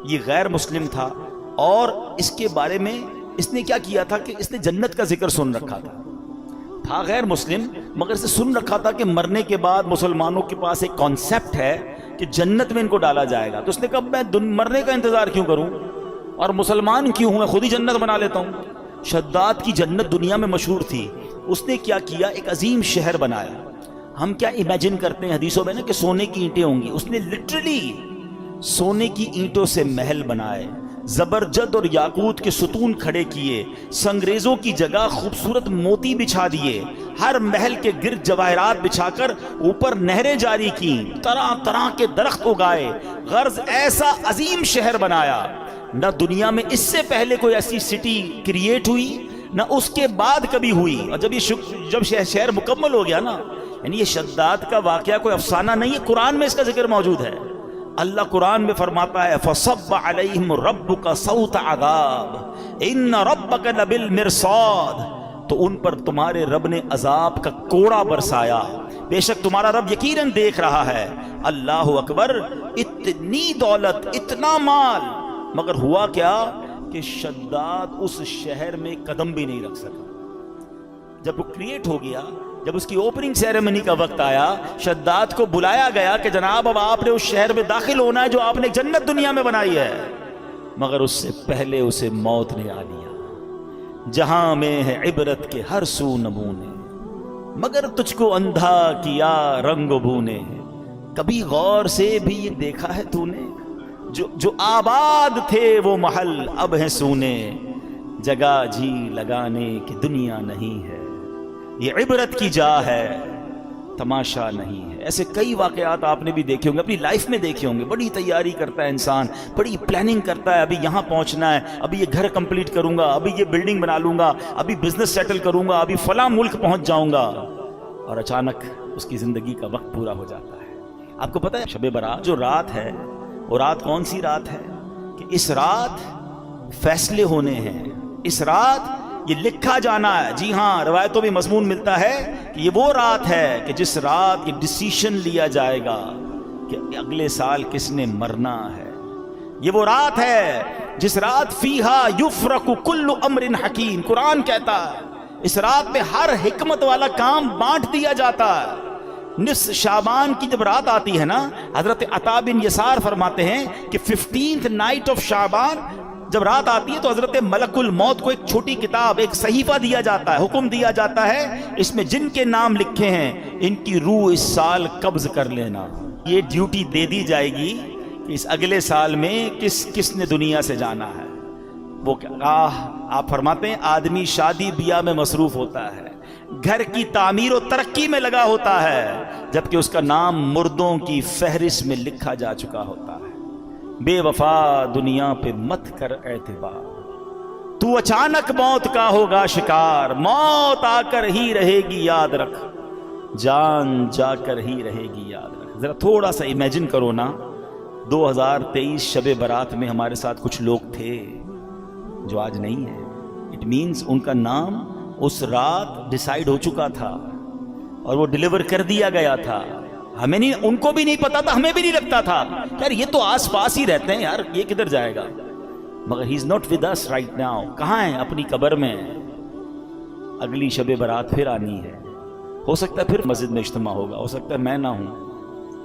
یہ غیر مسلم تھا، اور اس کے بارے میں اس نے کیا کیا تھا کہ اس نے جنت کا ذکر سن رکھا تھا غیر مسلم، مگر اسے سن رکھا تھا کہ مرنے کے بعد مسلمانوں کے پاس ایک کانسیپٹ ہے کہ جنت میں ان کو ڈالا جائے گا، تو اس نے کہا میں مرنے کا انتظار کیوں کروں اور مسلمان کیوں ہوں، میں خود ہی جنت بنا لیتا ہوں۔ شداد کی جنت دنیا میں مشہور تھی، اس نے کیا کیا، ایک عظیم شہر بنایا۔ ہم کیا امیجن کرتے ہیں حدیثوں میں نا کہ سونے کی اینٹیں ہوں گی، اس نے لٹرلی سونے کی اینٹوں سے محل بنائے، زبرجد اور یاقوت کے ستون کھڑے کیے، سنگریزوں کی جگہ خوبصورت موتی بچھا دیے، ہر محل کے گرد جواہرات بچھا کر اوپر نہریں جاری کی، طرح طرح کے درخت اگائے، غرض ایسا عظیم شہر بنایا۔ نہ دنیا میں اس سے پہلے کوئی ایسی سٹی کریٹ ہوئی، نہ اس کے بعد کبھی ہوئی۔ اور جب شہر مکمل ہو گیا نا، یعنی یہ شداد کا واقعہ کوئی افسانہ نہیں ہے، قرآن میں اس کا ذکر موجود ہے۔ اللہ قرآن میں فرماتا ہے فَصَبَّ عَلَيْهِمْ رَبُّكَ صَوْتَ عَذَابٍ إِنَّ رَبَّكَ لَبِالْمِرْصَادِ، تو ان پر تمہارے رب نے عذاب کا کوڑا برسایا، بے شک تمہارا رب یقیناً دیکھ رہا ہے۔ اللہ اکبر، اتنی دولت، اتنا مال، مگر ہوا کیا کہ شداد اس شہر میں قدم بھی نہیں رکھ سکا۔ جب وہ کریٹ ہو گیا، جب اس کی اوپننگ سیریمنی کا وقت آیا، شداد کو بلایا گیا کہ جناب اب آپ نے اس شہر میں داخل ہونا ہے جو آپ نے جنت دنیا میں بنائی ہے، مگر اس سے پہلے اسے موت نے آ لیا۔ جہاں میں ہے عبرت کے ہر سو نمونے، مگر تجھ کو اندھا کیا رنگ و بو نے، کبھی غور سے بھی یہ دیکھا ہے تو نے، جو آباد تھے وہ محل اب ہیں سونے، جگہ جی لگانے کی دنیا نہیں ہے، یہ عبرت کی جا ہے تماشا نہیں ہے۔ ایسے کئی واقعات آپ نے بھی دیکھے ہوں گے، اپنی لائف میں دیکھے ہوں گے۔ بڑی تیاری کرتا ہے انسان، بڑی پلاننگ کرتا ہے، ابھی یہاں پہنچنا ہے، ابھی یہ گھر کمپلیٹ کروں گا، ابھی یہ بلڈنگ بنا لوں گا، ابھی بزنس سیٹل کروں گا، ابھی فلاں ملک پہنچ جاؤں گا، اور اچانک اس کی زندگی کا وقت پورا ہو جاتا ہے۔ آپ کو پتہ ہے شب برات جو رات ہے، وہ رات کون سی رات ہے کہ اس رات فیصلے ہونے ہیں، اس رات یہ لکھا جانا ہے۔ جی ہاں، روایتوں میں مضمون ملتا ہے کہ یہ وہ رات ہے کہ جس رات یہ ڈیسیشن لیا جائے گا کہ اگلے سال کس نے مرنا ہے۔ یہ وہ رات ہے جس رات فیہا یفرق کل امر حکیم، قرآن کہتا ہے اس رات میں ہر حکمت والا کام بانٹ دیا جاتا ہے۔ نصف شعبان کی جب رات آتی ہے نا، حضرت عطا بن یسار فرماتے ہیں کہ 15th نائٹ آف شعبان جب رات آتی ہے تو حضرت ملک الموت کو ایک چھوٹی کتاب، ایک صحیفہ دیا جاتا ہے، حکم دیا جاتا ہے، اس میں جن کے نام لکھے ہیں ان کی روح اس سال قبض کر لینا۔ یہ ڈیوٹی دے دی جائے گی کہ اس اگلے سال میں کس نے دنیا سے جانا ہے۔ وہ آپ فرماتے ہیں آدمی شادی بیاہ میں مصروف ہوتا ہے، گھر کی تعمیر و ترقی میں لگا ہوتا ہے، جبکہ اس کا نام مردوں کی فہرست میں لکھا جا چکا ہوتا ہے۔ بے وفا دنیا پہ مت کر اعتبار، تو اچانک موت کا ہوگا شکار، موت آ کر ہی رہے گی یاد رکھ، جان جا کر ہی رہے گی یاد رکھ۔ ذرا تھوڑا سا امیجن کرو نا، 2023 شب برات میں ہمارے ساتھ کچھ لوگ تھے جو آج نہیں ہے۔ اٹ مینز ان کا نام اس رات ڈیسائیڈ ہو چکا تھا اور وہ ڈیلیور کر دیا گیا تھا۔ ہمیں نہیں، ان کو بھی نہیں پتا تھا، ہمیں بھی نہیں لگتا تھا یار یہ تو آس پاس ہی رہتے ہیں، یار یہ کدھر جائے گا، مگر he is not with us right now. کہاں ہیں؟ اپنی قبر میں۔ اگلی شب برات پھر آنی ہے، ہو سکتا ہے پھر مسجد میں اجتماع ہوگا، ہو سکتا ہے میں نہ ہوں،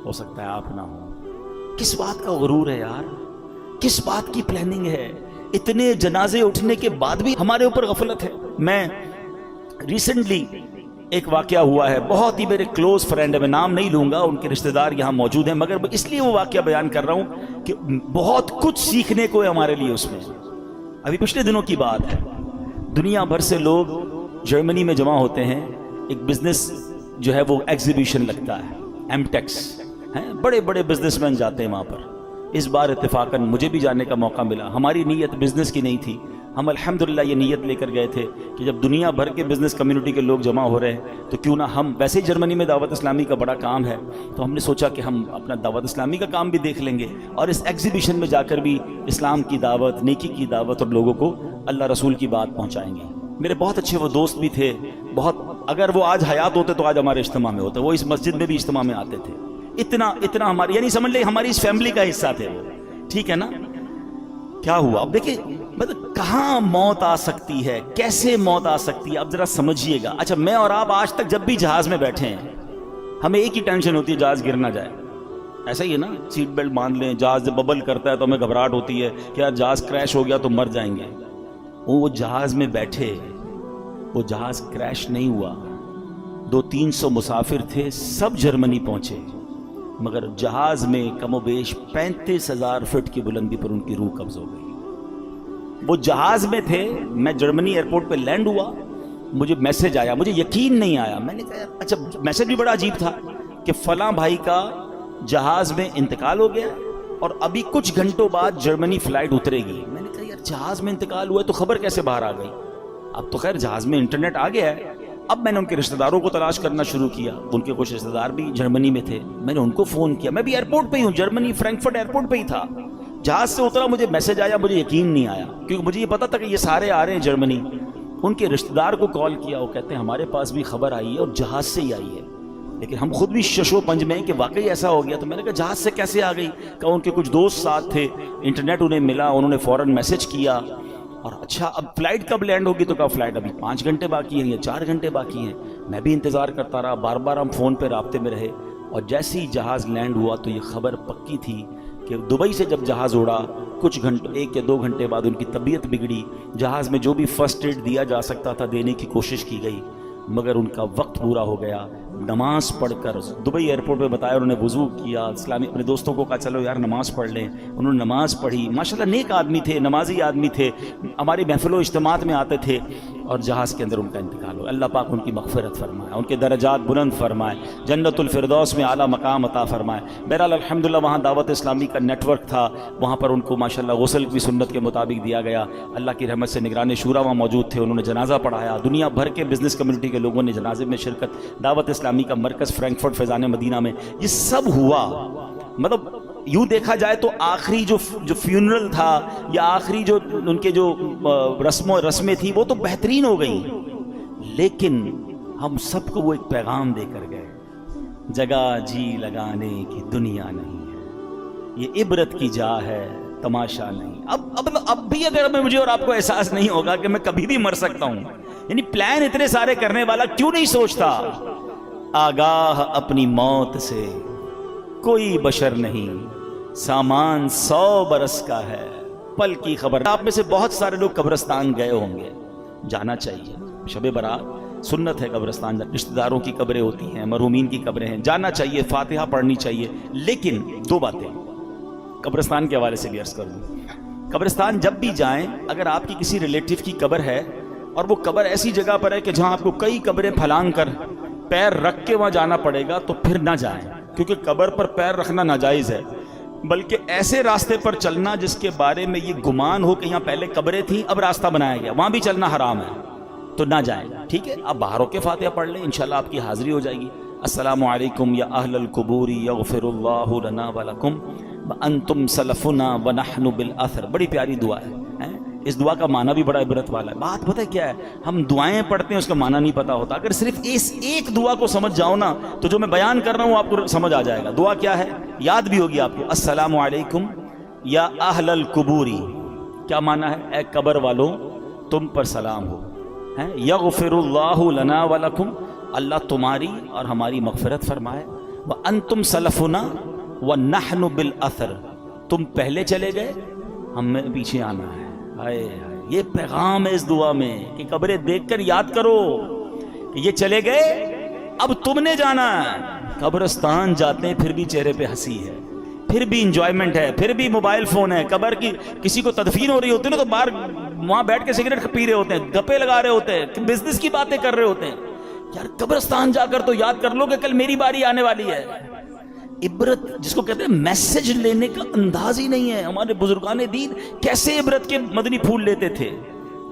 ہو سکتا ہے آپ نہ ہوں۔ کس بات کا غرور ہے یار، کس بات کی پلاننگ ہے؟ اتنے جنازے اٹھنے کے بعد بھی ہمارے اوپر غفلت ہے۔ میں ریسنٹلی ایک واقعہ ہوا ہے، بہت ہی میرے کلوز فرینڈ ہے، میں نام نہیں لوں گا، ان کے رشتہ دار یہاں موجود ہیں، مگر اس لیے وہ واقعہ بیان کر رہا ہوں کہ بہت کچھ سیکھنے کو ہے ہمارے لیے اس میں۔ ابھی پچھلے دنوں کی بات ہے، دنیا بھر سے لوگ جرمنی میں جمع ہوتے ہیں، ایک بزنس جو ہے وہ ایگزیبیشن لگتا ہے، ایم ٹیکس ہیں، بڑے بڑے بزنس مین جاتے ہیں وہاں پر۔ اس بار اتفاقاً مجھے بھی جانے کا موقع ملا، ہماری نیت بزنس کی نہیں تھی، ہم الحمدللہ یہ نیت لے کر گئے تھے کہ جب دنیا بھر کے بزنس کمیونٹی کے لوگ جمع ہو رہے ہیں تو کیوں نہ ہم، ویسے ہی جرمنی میں دعوت اسلامی کا بڑا کام ہے، تو ہم نے سوچا کہ ہم اپنا دعوت اسلامی کا کام بھی دیکھ لیں گے اور اس ایگزیبیشن میں جا کر بھی اسلام کی دعوت، نیکی کی دعوت اور لوگوں کو اللہ رسول کی بات پہنچائیں گے۔ میرے بہت اچھے وہ دوست بھی تھے، بہت، اگر وہ آج حیات ہوتے تو آج ہمارے اجتماع میں ہوتے، وہ اس مسجد میں بھی اجتماع میں آتے تھے، اتنا ہماری، یعنی سمجھ لیں ہماری اس فیملی کا حصہ تھے وہ، ٹھیک ہے نا۔ کیا ہوا اب دیکھیں، مطلب کہاں موت آ سکتی ہے، کیسے موت آ سکتی ہے، اب ذرا سمجھیے گا۔ اچھا میں اور آپ آج تک جب بھی جہاز میں بیٹھے ہیں ہمیں ایک ہی ٹینشن ہوتی ہے، جہاز گر نہ جائے، ایسا ہی ہے نا، سیٹ بیلٹ باندھ لیں، جہاز جب ببل کرتا ہے تو ہمیں گھبراہٹ ہوتی ہے کہ یار جہاز کریش ہو گیا تو مر جائیں گے۔ وہ جہاز میں بیٹھے، وہ جہاز کریش نہیں ہوا، 200-300 مسافر تھے، سب جرمنی پہنچے، مگر جہاز میں کم و بیش 35,000 فٹ کی بلندی پر ان کی روح قبض ہو گئی۔ وہ جہاز میں تھے، میں جرمنی ایئرپورٹ پہ لینڈ ہوا، مجھے میسج آیا، مجھے یقین نہیں آیا، میں نے کہا اچھا، میسج بھی بڑا عجیب تھا کہ فلاں بھائی کا جہاز میں انتقال ہو گیا اور ابھی کچھ گھنٹوں بعد جرمنی فلائٹ اترے گی۔ میں نے کہا یار جہاز میں انتقال ہوا ہے تو خبر کیسے باہر آ گئی؟ اب تو خیر جہاز میں انٹرنیٹ آ گیا ہے۔ اب میں نے ان کے رشتہ داروں کو تلاش کرنا شروع کیا، ان کے کچھ رشتہ دار بھی جرمنی میں تھے، میں نے ان کو فون کیا، میں بھی ایئرپورٹ پہ ہی ہوں، جرمنی فرینکفرٹ ایئرپورٹ پہ ہی تھا، جہاز سے اترا، مجھے میسج آیا، مجھے یقین نہیں آیا کیونکہ مجھے یہ پتا تھا کہ یہ سارے آ رہے ہیں جرمنی۔ ان کے رشتہ دار کو کال کیا، وہ کہتے ہیں ہمارے پاس بھی خبر آئی ہے اور جہاز سے ہی آئی ہے، لیکن ہم خود بھی شش و پنج میں ہیں کہ واقعی ایسا ہو گیا۔ تو میں نے کہا جہاز سے کیسے آ گئی؟ کہا ان کے کچھ دوست ساتھ تھے، انٹرنیٹ انہیں ملا، انہوں نے فوراً میسج کیا، اور اچھا اب فلائٹ کب لینڈ ہوگی؟ تو کہا فلائٹ ابھی 5 گھنٹے باقی ہیں یا 4 گھنٹے باقی ہیں۔ میں بھی انتظار کرتا رہا، بار بار ہم فون پہ رابطے میں رہے، اور جیسے ہی جہاز لینڈ ہوا تو یہ خبر پکی تھی کہ دبئی سے جب جہاز اڑا کچھ گھنٹے، 1 یا 2 گھنٹے بعد ان کی طبیعت بگڑی، جہاز میں جو بھی فرسٹ ایڈ دیا جا سکتا تھا دینے کی کوشش کی گئی، مگر ان کا وقت پورا ہو گیا۔ نماز پڑھ کر دبئی ایئرپورٹ پہ بتایا، انہوں نے وضو کیا، اسلامی اپنے دوستوں کو کہا چلو یار نماز پڑھ لیں، انہوں نے نماز پڑھی، ماشاءاللہ نیک آدمی تھے، نمازی آدمی تھے، ہماری محفل و اجتماعات میں آتے تھے، اور جہاز کے اندر ان کا انتقال ہو۔ اللہ پاک ان کی مغفرت فرمائے، ان کے درجات بلند فرمائے، جنت الفردوس میں اعلیٰ مقام عطا فرمائے۔ بہرحال الحمدللہ وہاں دعوت اسلامی کا نیٹ ورک تھا، وہاں پر ان کو ماشاءاللہ غسل بھی سنت کے مطابق دیا گیا، اللہ کی رحمت سے نگران شورا وہاں موجود تھے، انہوں نے جنازہ پڑھایا، دنیا بھر کے بزنس کمیونٹی کے لوگوں نے جنازے میں شرکت، دعوت اسلامی کا مرکز فرینکفرٹ فیضان مدینہ میں یہ سب ہوا۔ مطلب یوں دیکھا جائے تو آخری جو فیونرل تھا یا آخری جو ان کے جو رسمیں تھی وہ تو بہترین ہو گئی، لیکن ہم سب کو وہ ایک پیغام دے کر گئے، جگہ جی لگانے کی دنیا نہیں ہے، یہ عبرت کی جا ہے تماشا نہیں۔ اب بھی اگر مجھے اور آپ کو احساس نہیں ہوگا کہ میں کبھی بھی مر سکتا ہوں، یعنی پلان اتنے سارے کرنے والا کیوں نہیں سوچتا آگاہ اپنی موت سے کوئی بشر نہیں، سامان 100 برس کا ہے پل کی خبر۔ آپ میں سے بہت سارے لوگ قبرستان گئے ہوں گے، جانا چاہیے، شب برات سنت ہے قبرستان، رشتہ داروں کی قبریں ہوتی ہیں، مرحومین کی قبریں ہیں، جانا چاہیے، فاتحہ پڑھنی چاہیے، لیکن 2 باتیں قبرستان کے حوالے سے بھی عرض کر دوں۔ قبرستان جب بھی جائیں، اگر آپ کی کسی ریلیٹیو کی قبر ہے اور وہ قبر ایسی جگہ پر ہے کہ جہاں آپ کو کئی قبریں پھلانگ کر پیر رکھ کے وہاں جانا پڑے گا تو پھر نہ جائیں، کیونکہ قبر پر پیر رکھنا ناجائز ہے، بلکہ ایسے راستے پر چلنا جس کے بارے میں یہ گمان ہو کہ یہاں پہلے قبریں تھیں اب راستہ بنایا گیا، وہاں بھی چلنا حرام ہے، تو نہ جائیں، ٹھیک ہے؟ آپ باہر ہو کے فاتحہ پڑھ لیں، انشاءاللہ آپ کی حاضری ہو جائے گی۔ السلام علیکم یا اہل القبور یغفر اللہ لنا ولکم وانتم سلفنا ونحن بالاثر، بڑی پیاری دعا ہے، اس دعا کا معنی بھی بڑا عبرت والا ہے۔ بات پتہ کیا ہے، ہم دعائیں پڑھتے ہیں اس کا معنی نہیں پتا ہوتا، اگر صرف اس ایک دعا کو سمجھ جاؤ نا تو جو میں بیان کر رہا ہوں آپ کو سمجھ آ جائے گا۔ دعا کیا ہے یاد بھی ہوگی آپ کو، السلام علیکم یا اہل القبوری، کیا معنی ہے؟ اے قبر والوں تم پر سلام ہو، یغفر اللہ لنا ولکم، اللہ تمہاری اور ہماری مغفرت فرمائے، وانتم سلفنا ونحن بالاثر، تم پہلے چلے گئے ہمیں پیچھے آنا ہے۔ یہ پیغام ہے اس دعا میں کہ قبریں دیکھ کر یاد کرو کہ یہ چلے گئے اب تم نے جانا ہے۔ قبرستان جاتے ہیں پھر بھی چہرے پہ ہنسی ہے، پھر بھی انجوائمنٹ ہے، پھر بھی موبائل فون ہے، قبر کی کسی کو تدفین ہو رہی ہوتی ہے نا تو باہر وہاں بیٹھ کے سگریٹ پی رہے ہوتے ہیں، گپے لگا رہے ہوتے ہیں، بزنس کی باتیں کر رہے ہوتے ہیں۔ یار قبرستان جا کر تو یاد کر لو کہ کل میری باری آنے والی ہے۔ عبرت جس کو کہتے ہیں میسج لینے کا انداز ہی نہیں ہے۔ ہمارے بزرگان دین کیسے عبرت کے مدنی پھول لیتے تھے،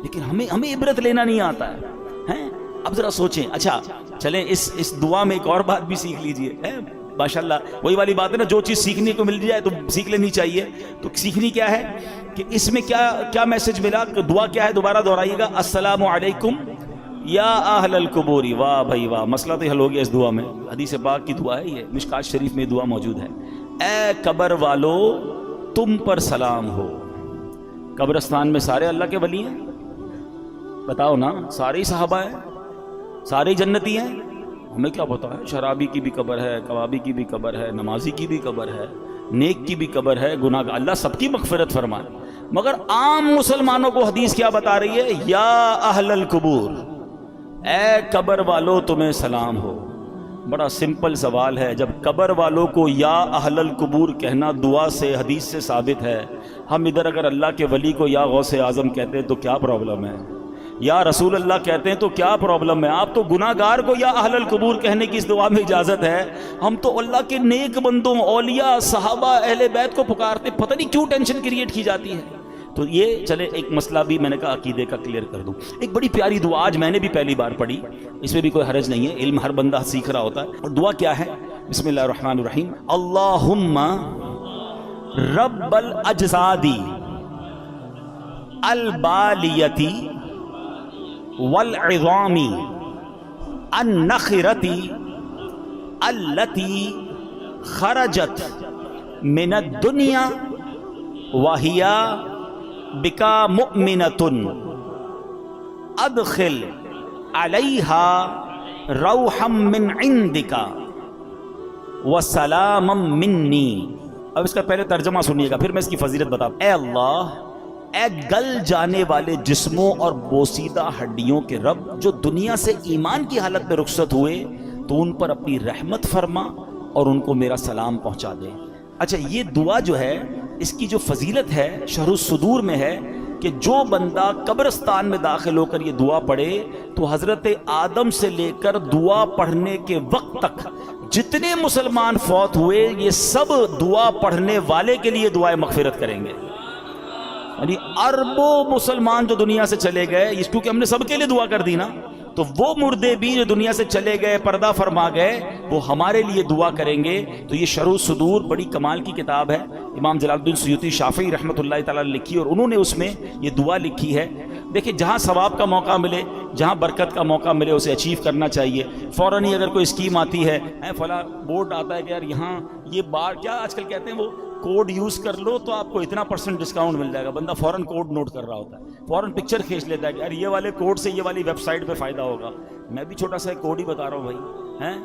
لیکن ہمیں عبرت لینا نہیں آتا ہے. اب ذرا سوچیں. اچھا چلیں اس دعا میں ایک اور بات بھی سیکھ لیجئے. ماشاءاللہ وہی والی بات ہے نا, جو چیز سیکھنے کو مل جائے تو سیکھ لینی چاہیے. تو سیکھنی کیا ہے کہ اس میں کیا میسج ملا. دعا کیا ہے, دوبارہ دہرائیے گا, السلام علیکم یا اہل القبور. واہ بھائی واہ, مسئلہ تو حل ہو گیا اس دعا میں. حدیث پاک کی دعا ہے یہ, مشکات شریف میں دعا موجود ہے. اے قبر والو تم پر سلام ہو. قبرستان میں سارے اللہ کے ولی ہیں, بتاؤ نا, سارے ہی صحابہ ہیں, سارے جنتی ہیں. ہمیں کیا پتا ہے, شرابی کی بھی قبر ہے, کبابی کی بھی قبر ہے, نمازی کی بھی قبر ہے, نیک کی بھی قبر ہے, گناہ کا. اللہ سب کی مغفرت فرمائے. مگر عام مسلمانوں کو حدیث کیا بتا رہی ہے, یا اہل القبور, اے قبر والو تمہیں سلام ہو. بڑا سمپل سوال ہے, جب قبر والوں کو یا اہل القبور کہنا دعا سے حدیث سے ثابت ہے, ہم ادھر اگر اللہ کے ولی کو یا غوث اعظم کہتے ہیں تو کیا پرابلم ہے, یا رسول اللہ کہتے ہیں تو کیا پرابلم ہے. آپ تو گناہ گار کو یا اہل القبور کہنے کی اس دعا میں اجازت ہے, ہم تو اللہ کے نیک بندوں, اولیاء, صحابہ, اہل بیت کو پکارتے. پتہ نہیں کیوں ٹینشن کریٹ کی جاتی ہے. تو یہ چلے ایک مسئلہ بھی میں نے کہا عقیدے کا کلیئر کر دوں. ایک بڑی پیاری دعا آج میں نے بھی پہلی بار پڑھی, اس میں بھی کوئی حرج نہیں ہے, علم ہر بندہ سیکھ رہا ہوتا ہے. اور دعا کیا ہے, بسم اللہ الرحمن الرحیم, اللہم رب الاجسادی البالیتی والعظامی النخرتی التی خرجت من الدنیا وہیا بکا مؤمنۃ ادخل علیہا روحا من عندک وسلاما منی. اب اس کا پہلے ترجمہ سنیے گا, پھر میں اس کی فضیلت بتاؤں. اے اللہ, اے گل جانے والے جسموں اور بوسیدہ ہڈیوں کے رب, جو دنیا سے ایمان کی حالت میں رخصت ہوئے, تو ان پر اپنی رحمت فرما اور ان کو میرا سلام پہنچا دے. اچھا, یہ دعا جو ہے اس کی جو فضیلت ہے شرح الصدور میں ہے کہ جو بندہ قبرستان میں داخل ہو کر یہ دعا پڑھے تو حضرت آدم سے لے کر دعا پڑھنے کے وقت تک جتنے مسلمان فوت ہوئے, یہ سب دعا پڑھنے والے کے لیے دعائے مغفرت کریں گے. یعنی اربوں مسلمان جو دنیا سے چلے گئے, اس کیونکہ ہم نے سب کے لیے دعا کر دی نا, تو وہ مردے بھی جو دنیا سے چلے گئے, پردہ فرما گئے, وہ ہمارے لیے دعا کریں گے. تو یہ شرح الصدور بڑی کمال کی کتاب ہے, امام جلال الدین سیوطی شافعی رحمۃ اللہ تعالیٰ نے لکھی, اور انہوں نے اس میں یہ دعا لکھی ہے. دیکھیں, جہاں ثواب کا موقع ملے, جہاں برکت کا موقع ملے, اسے اچیو کرنا چاہیے. فوراً ہی اگر کوئی اسکیم آتی ہے, فلاں بورڈ آتا ہے کہ یار یہاں یہ بار کیا آج کل کہتے ہیں, وہ کوڈ یوز کر لو تو آپ کو اتنا % ڈسکاؤنٹ مل جائے گا. بندہ فوراً کوڈ نوٹ کر رہا ہوتا ہے, فوراً پکچر کھینچ لیتا ہے کہ یار یہ والے کوڈ سے یہ والی ویب سائٹ پہ فائدہ ہوگا. میں بھی چھوٹا سا کوڈ ہی بتا رہا ہوں بھائی,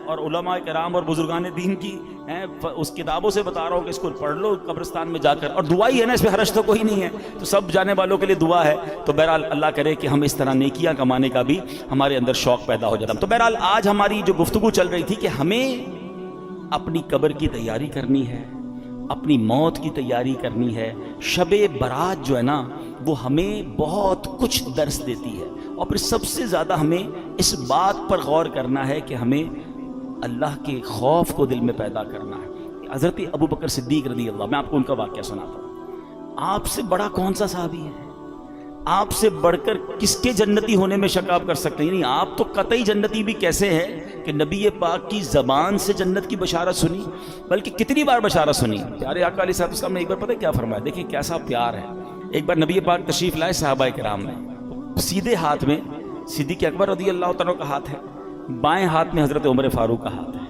اور علماء کرام اور بزرگان دین کی اس کتابوں سے بتا رہا ہوں کہ اس کو پڑھ لو قبرستان میں جا کر. اور دعا ہی ہے نا, اس پہ حرج تو کوئی نہیں ہے, تو سب جانے والوں کے لیے دعا ہے. تو بہرحال اللہ کرے کہ ہم اس طرح نیکیاں کمانے کا بھی ہمارے اندر شوق پیدا ہو جاتا. تو بہرحال آج ہماری جو گفتگو چل رہی تھی کہ ہمیں اپنی قبر کی تیاری کرنی ہے, اپنی موت کی تیاری کرنی ہے. شب برات جو ہے نا, وہ ہمیں بہت کچھ درس دیتی ہے. اور پھر سب سے زیادہ ہمیں اس بات پر غور کرنا ہے کہ ہمیں اللہ کے خوف کو دل میں پیدا کرنا ہے. حضرت ابو بکر صدیق رضی اللہ, میں آپ کو ان کا واقعہ سناتا ہوں. آپ سے بڑا کون سا صحابی ہے, آپ سے بڑھ کر کس کے جنتی ہونے میں شک آپ کر سکتے ہیں؟ یعنی آپ تو قطعی جنتی بھی کیسے ہیں کہ نبی پاک کی زبان سے جنت کی بشارت سنی, بلکہ کتنی بار بشارت سنی. پیارے آقا علیہ الصلوۃ والسلام نے ایک بار پتہ کیا فرمایا, دیکھیں کیسا پیار ہے. ایک بار نبی پاک تشریف لائے صحابہ کرام میں, سیدھے ہاتھ میں صدیق اکبر رضی اللہ تعالیٰ کا ہاتھ ہے, بائیں ہاتھ میں حضرت عمر فاروق کا ہاتھ ہے,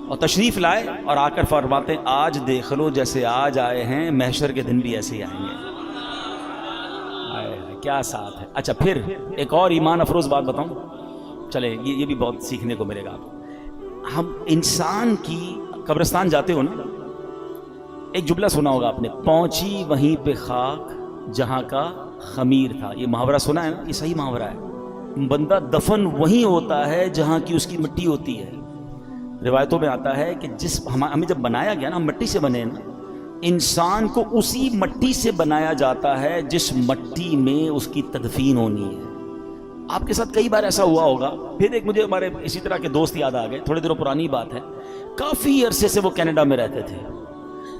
اور تشریف لائے اور آ کر فرماتے ہیں آج دیکھ لو جیسے آج آئے ہیں, محشر کے دن بھی ایسے ہی آئیں گے. کیا ساتھ ہے. اچھا, پھر ایک اور ایمان افروز بات بتاؤں, چلے یہ بھی بہت سیکھنے کو ملے گا. ہم انسان کی قبرستان جاتے ہو نا, ایک جملہ سنا ہوگا آپ نے, پہنچی وہیں پہ خاک جہاں کا خمیر تھا. یہ محاورہ سنا ہے نا, یہ صحیح محاورہ ہے. بندہ دفن وہیں ہوتا ہے جہاں کی اس کی مٹی ہوتی ہے. روایتوں میں آتا ہے کہ جس ہمیں جب بنایا گیا نا, ہم مٹی سے بنے نا, انسان کو اسی مٹی سے بنایا جاتا ہے جس مٹی میں اس کی تدفین ہونی ہے. آپ کے ساتھ کئی بار ایسا ہوا ہوگا. پھر ایک مجھے ہمارے اسی طرح کے دوست یاد آ گئے, تھوڑے دنوں پرانی بات ہے, کافی عرصے سے وہ کینیڈا میں رہتے تھے,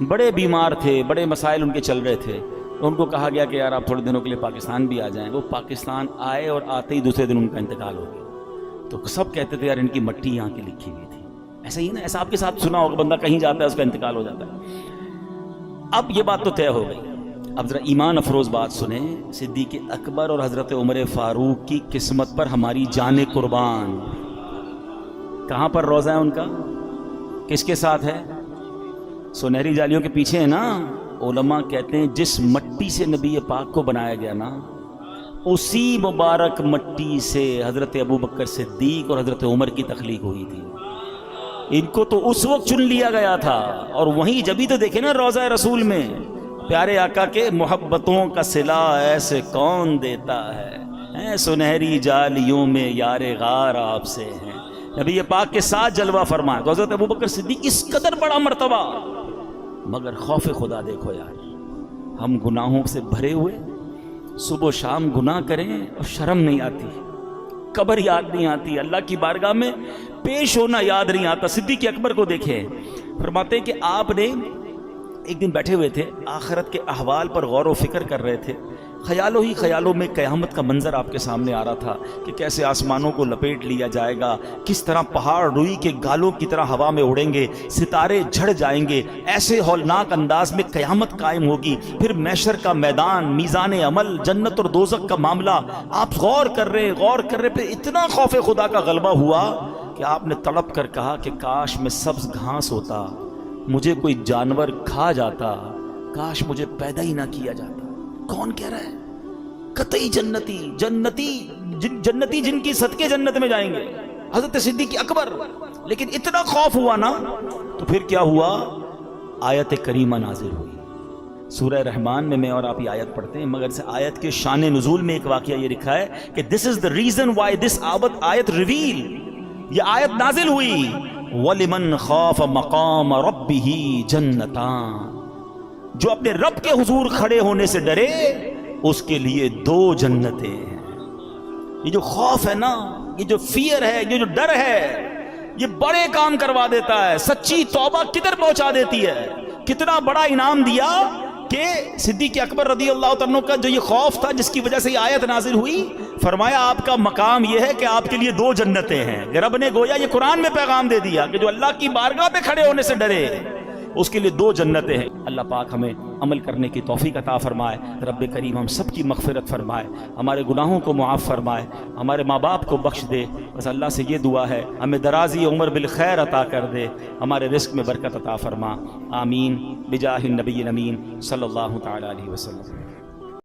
بڑے بیمار تھے, بڑے مسائل ان کے چل رہے تھے. ان کو کہا گیا کہ یار آپ تھوڑے دنوں کے لیے پاکستان بھی آ جائیں. وہ پاکستان آئے اور آتے ہی دوسرے دن ان کا انتقال ہو گیا. تو سب کہتے تھے یار ان کی مٹی یہاں کی لکھی ہوئی تھی. ایسا ہی نا, ایسا آپ کے ساتھ سنا ہوگا, بندہ کہیں جاتا ہے اس کا انتقال ہو جاتا ہے. اب یہ بات تو طے ہو گئی. اب ذرا ایمان افروز بات سنیں. صدیق اکبر اور حضرت عمر فاروق کی قسمت پر ہماری جان قربان. کہاں پر روزہ ہے ان کا؟ کس کے ساتھ ہے؟ سنہری جالیوں کے پیچھے ہے نا. علماء کہتے ہیں جس مٹی سے نبی پاک کو بنایا گیا نا, اسی مبارک مٹی سے حضرت ابوبکر صدیق اور حضرت عمر کی تخلیق ہوئی تھی. ان کو تو اس وقت چن لیا گیا تھا. اور وہیں جبھی تو دیکھیں نا روضہ رسول میں پیارے آقا کے محبتوں کا صلہ ایسے کون دیتا ہے, سنہری جالیوں میں یار غار آپ سے ہیں. نبی پاک کے ساتھ جلوہ فرمائے تو حضرت ابوبکر صدیق اس قدر بڑا مرتبہ. مگر خوف خدا دیکھو یار, ہم گناہوں سے بھرے ہوئے صبح و شام گناہ کریں اور شرم نہیں آتی, قبر یاد نہیں آتی, اللہ کی بارگاہ میں پیش ہونا یاد نہیں آتا. صدیق اکبر کو دیکھیں, فرماتے ہیں کہ آپ نے ایک دن بیٹھے ہوئے تھے, آخرت کے احوال پر غور و فکر کر رہے تھے. خیالوں ہی خیالوں میں قیامت کا منظر آپ کے سامنے آ رہا تھا کہ کیسے آسمانوں کو لپیٹ لیا جائے گا, کس طرح پہاڑ روئی کے گالوں کی طرح ہوا میں اڑیں گے, ستارے جھڑ جائیں گے, ایسے ہولناک انداز میں قیامت قائم ہوگی, پھر محشر کا میدان, میزان عمل, جنت اور دوزخ کا معاملہ. آپ غور کر رہے پھر اتنا خوف خدا کا غلبہ ہوا کہ آپ نے تڑپ کر کہا کہ کاش میں سبز گھاس ہوتا, مجھے کوئی جانور کھا جاتا, کاش مجھے پیدا ہی نہ کیا جاتا. کون کہہ رہا ہے؟ قطعی جنتی جن کی صدقے جنت میں جائیں گے, حضرت صدیق اکبر. لیکن اتنا خوف ہوا نا, تو پھر کیا ہوا؟ آیت کریمہ نازل ہوئی. سورہ رحمان میں اور آپ یہ آیت پڑھتے ہیں, مگر اس آیت کے شان نزول میں ایک واقعہ یہ لکھا ہے کہ this is the reason why this آیت ریویل, یہ آیت نازل ہوئی. وَلِمَنْ خَافَ مَقَامَ رَبِّهِ جَنَّتَانِ, جو اپنے رب کے حضور کھڑے ہونے سے ڈرے اس کے لیے 2 جنتیں ہیں. یہ جو خوف ہے نا, یہ جو فیئر ہے, یہ جو ڈر ہے, یہ بڑے کام کروا دیتا ہے. سچی توبہ کدھر پہنچا دیتی ہے. کتنا بڑا انعام دیا کہ صدیق اکبر رضی اللہ عنہ کا جو یہ خوف تھا جس کی وجہ سے یہ آیت نازل ہوئی, فرمایا آپ کا مقام یہ ہے کہ آپ کے لیے 2 جنتیں ہیں. رب نے گویا یہ قرآن میں پیغام دے دیا کہ جو اللہ کی بارگاہ پہ کھڑے ہونے سے ڈرے اس کے لیے 2 جنتیں ہیں. اللہ پاک ہمیں عمل کرنے کی توفیق عطا فرمائے. رب کریم ہم سب کی مغفرت فرمائے, ہمارے گناہوں کو معاف فرمائے, ہمارے ماں باپ کو بخش دے. بس اللہ سے یہ دعا ہے ہمیں درازی عمر بالخیر عطا کر دے, ہمارے رزق میں برکت عطا فرما. آمین بجاہ النبی الامین صلی اللہ تعالی علیہ وسلم.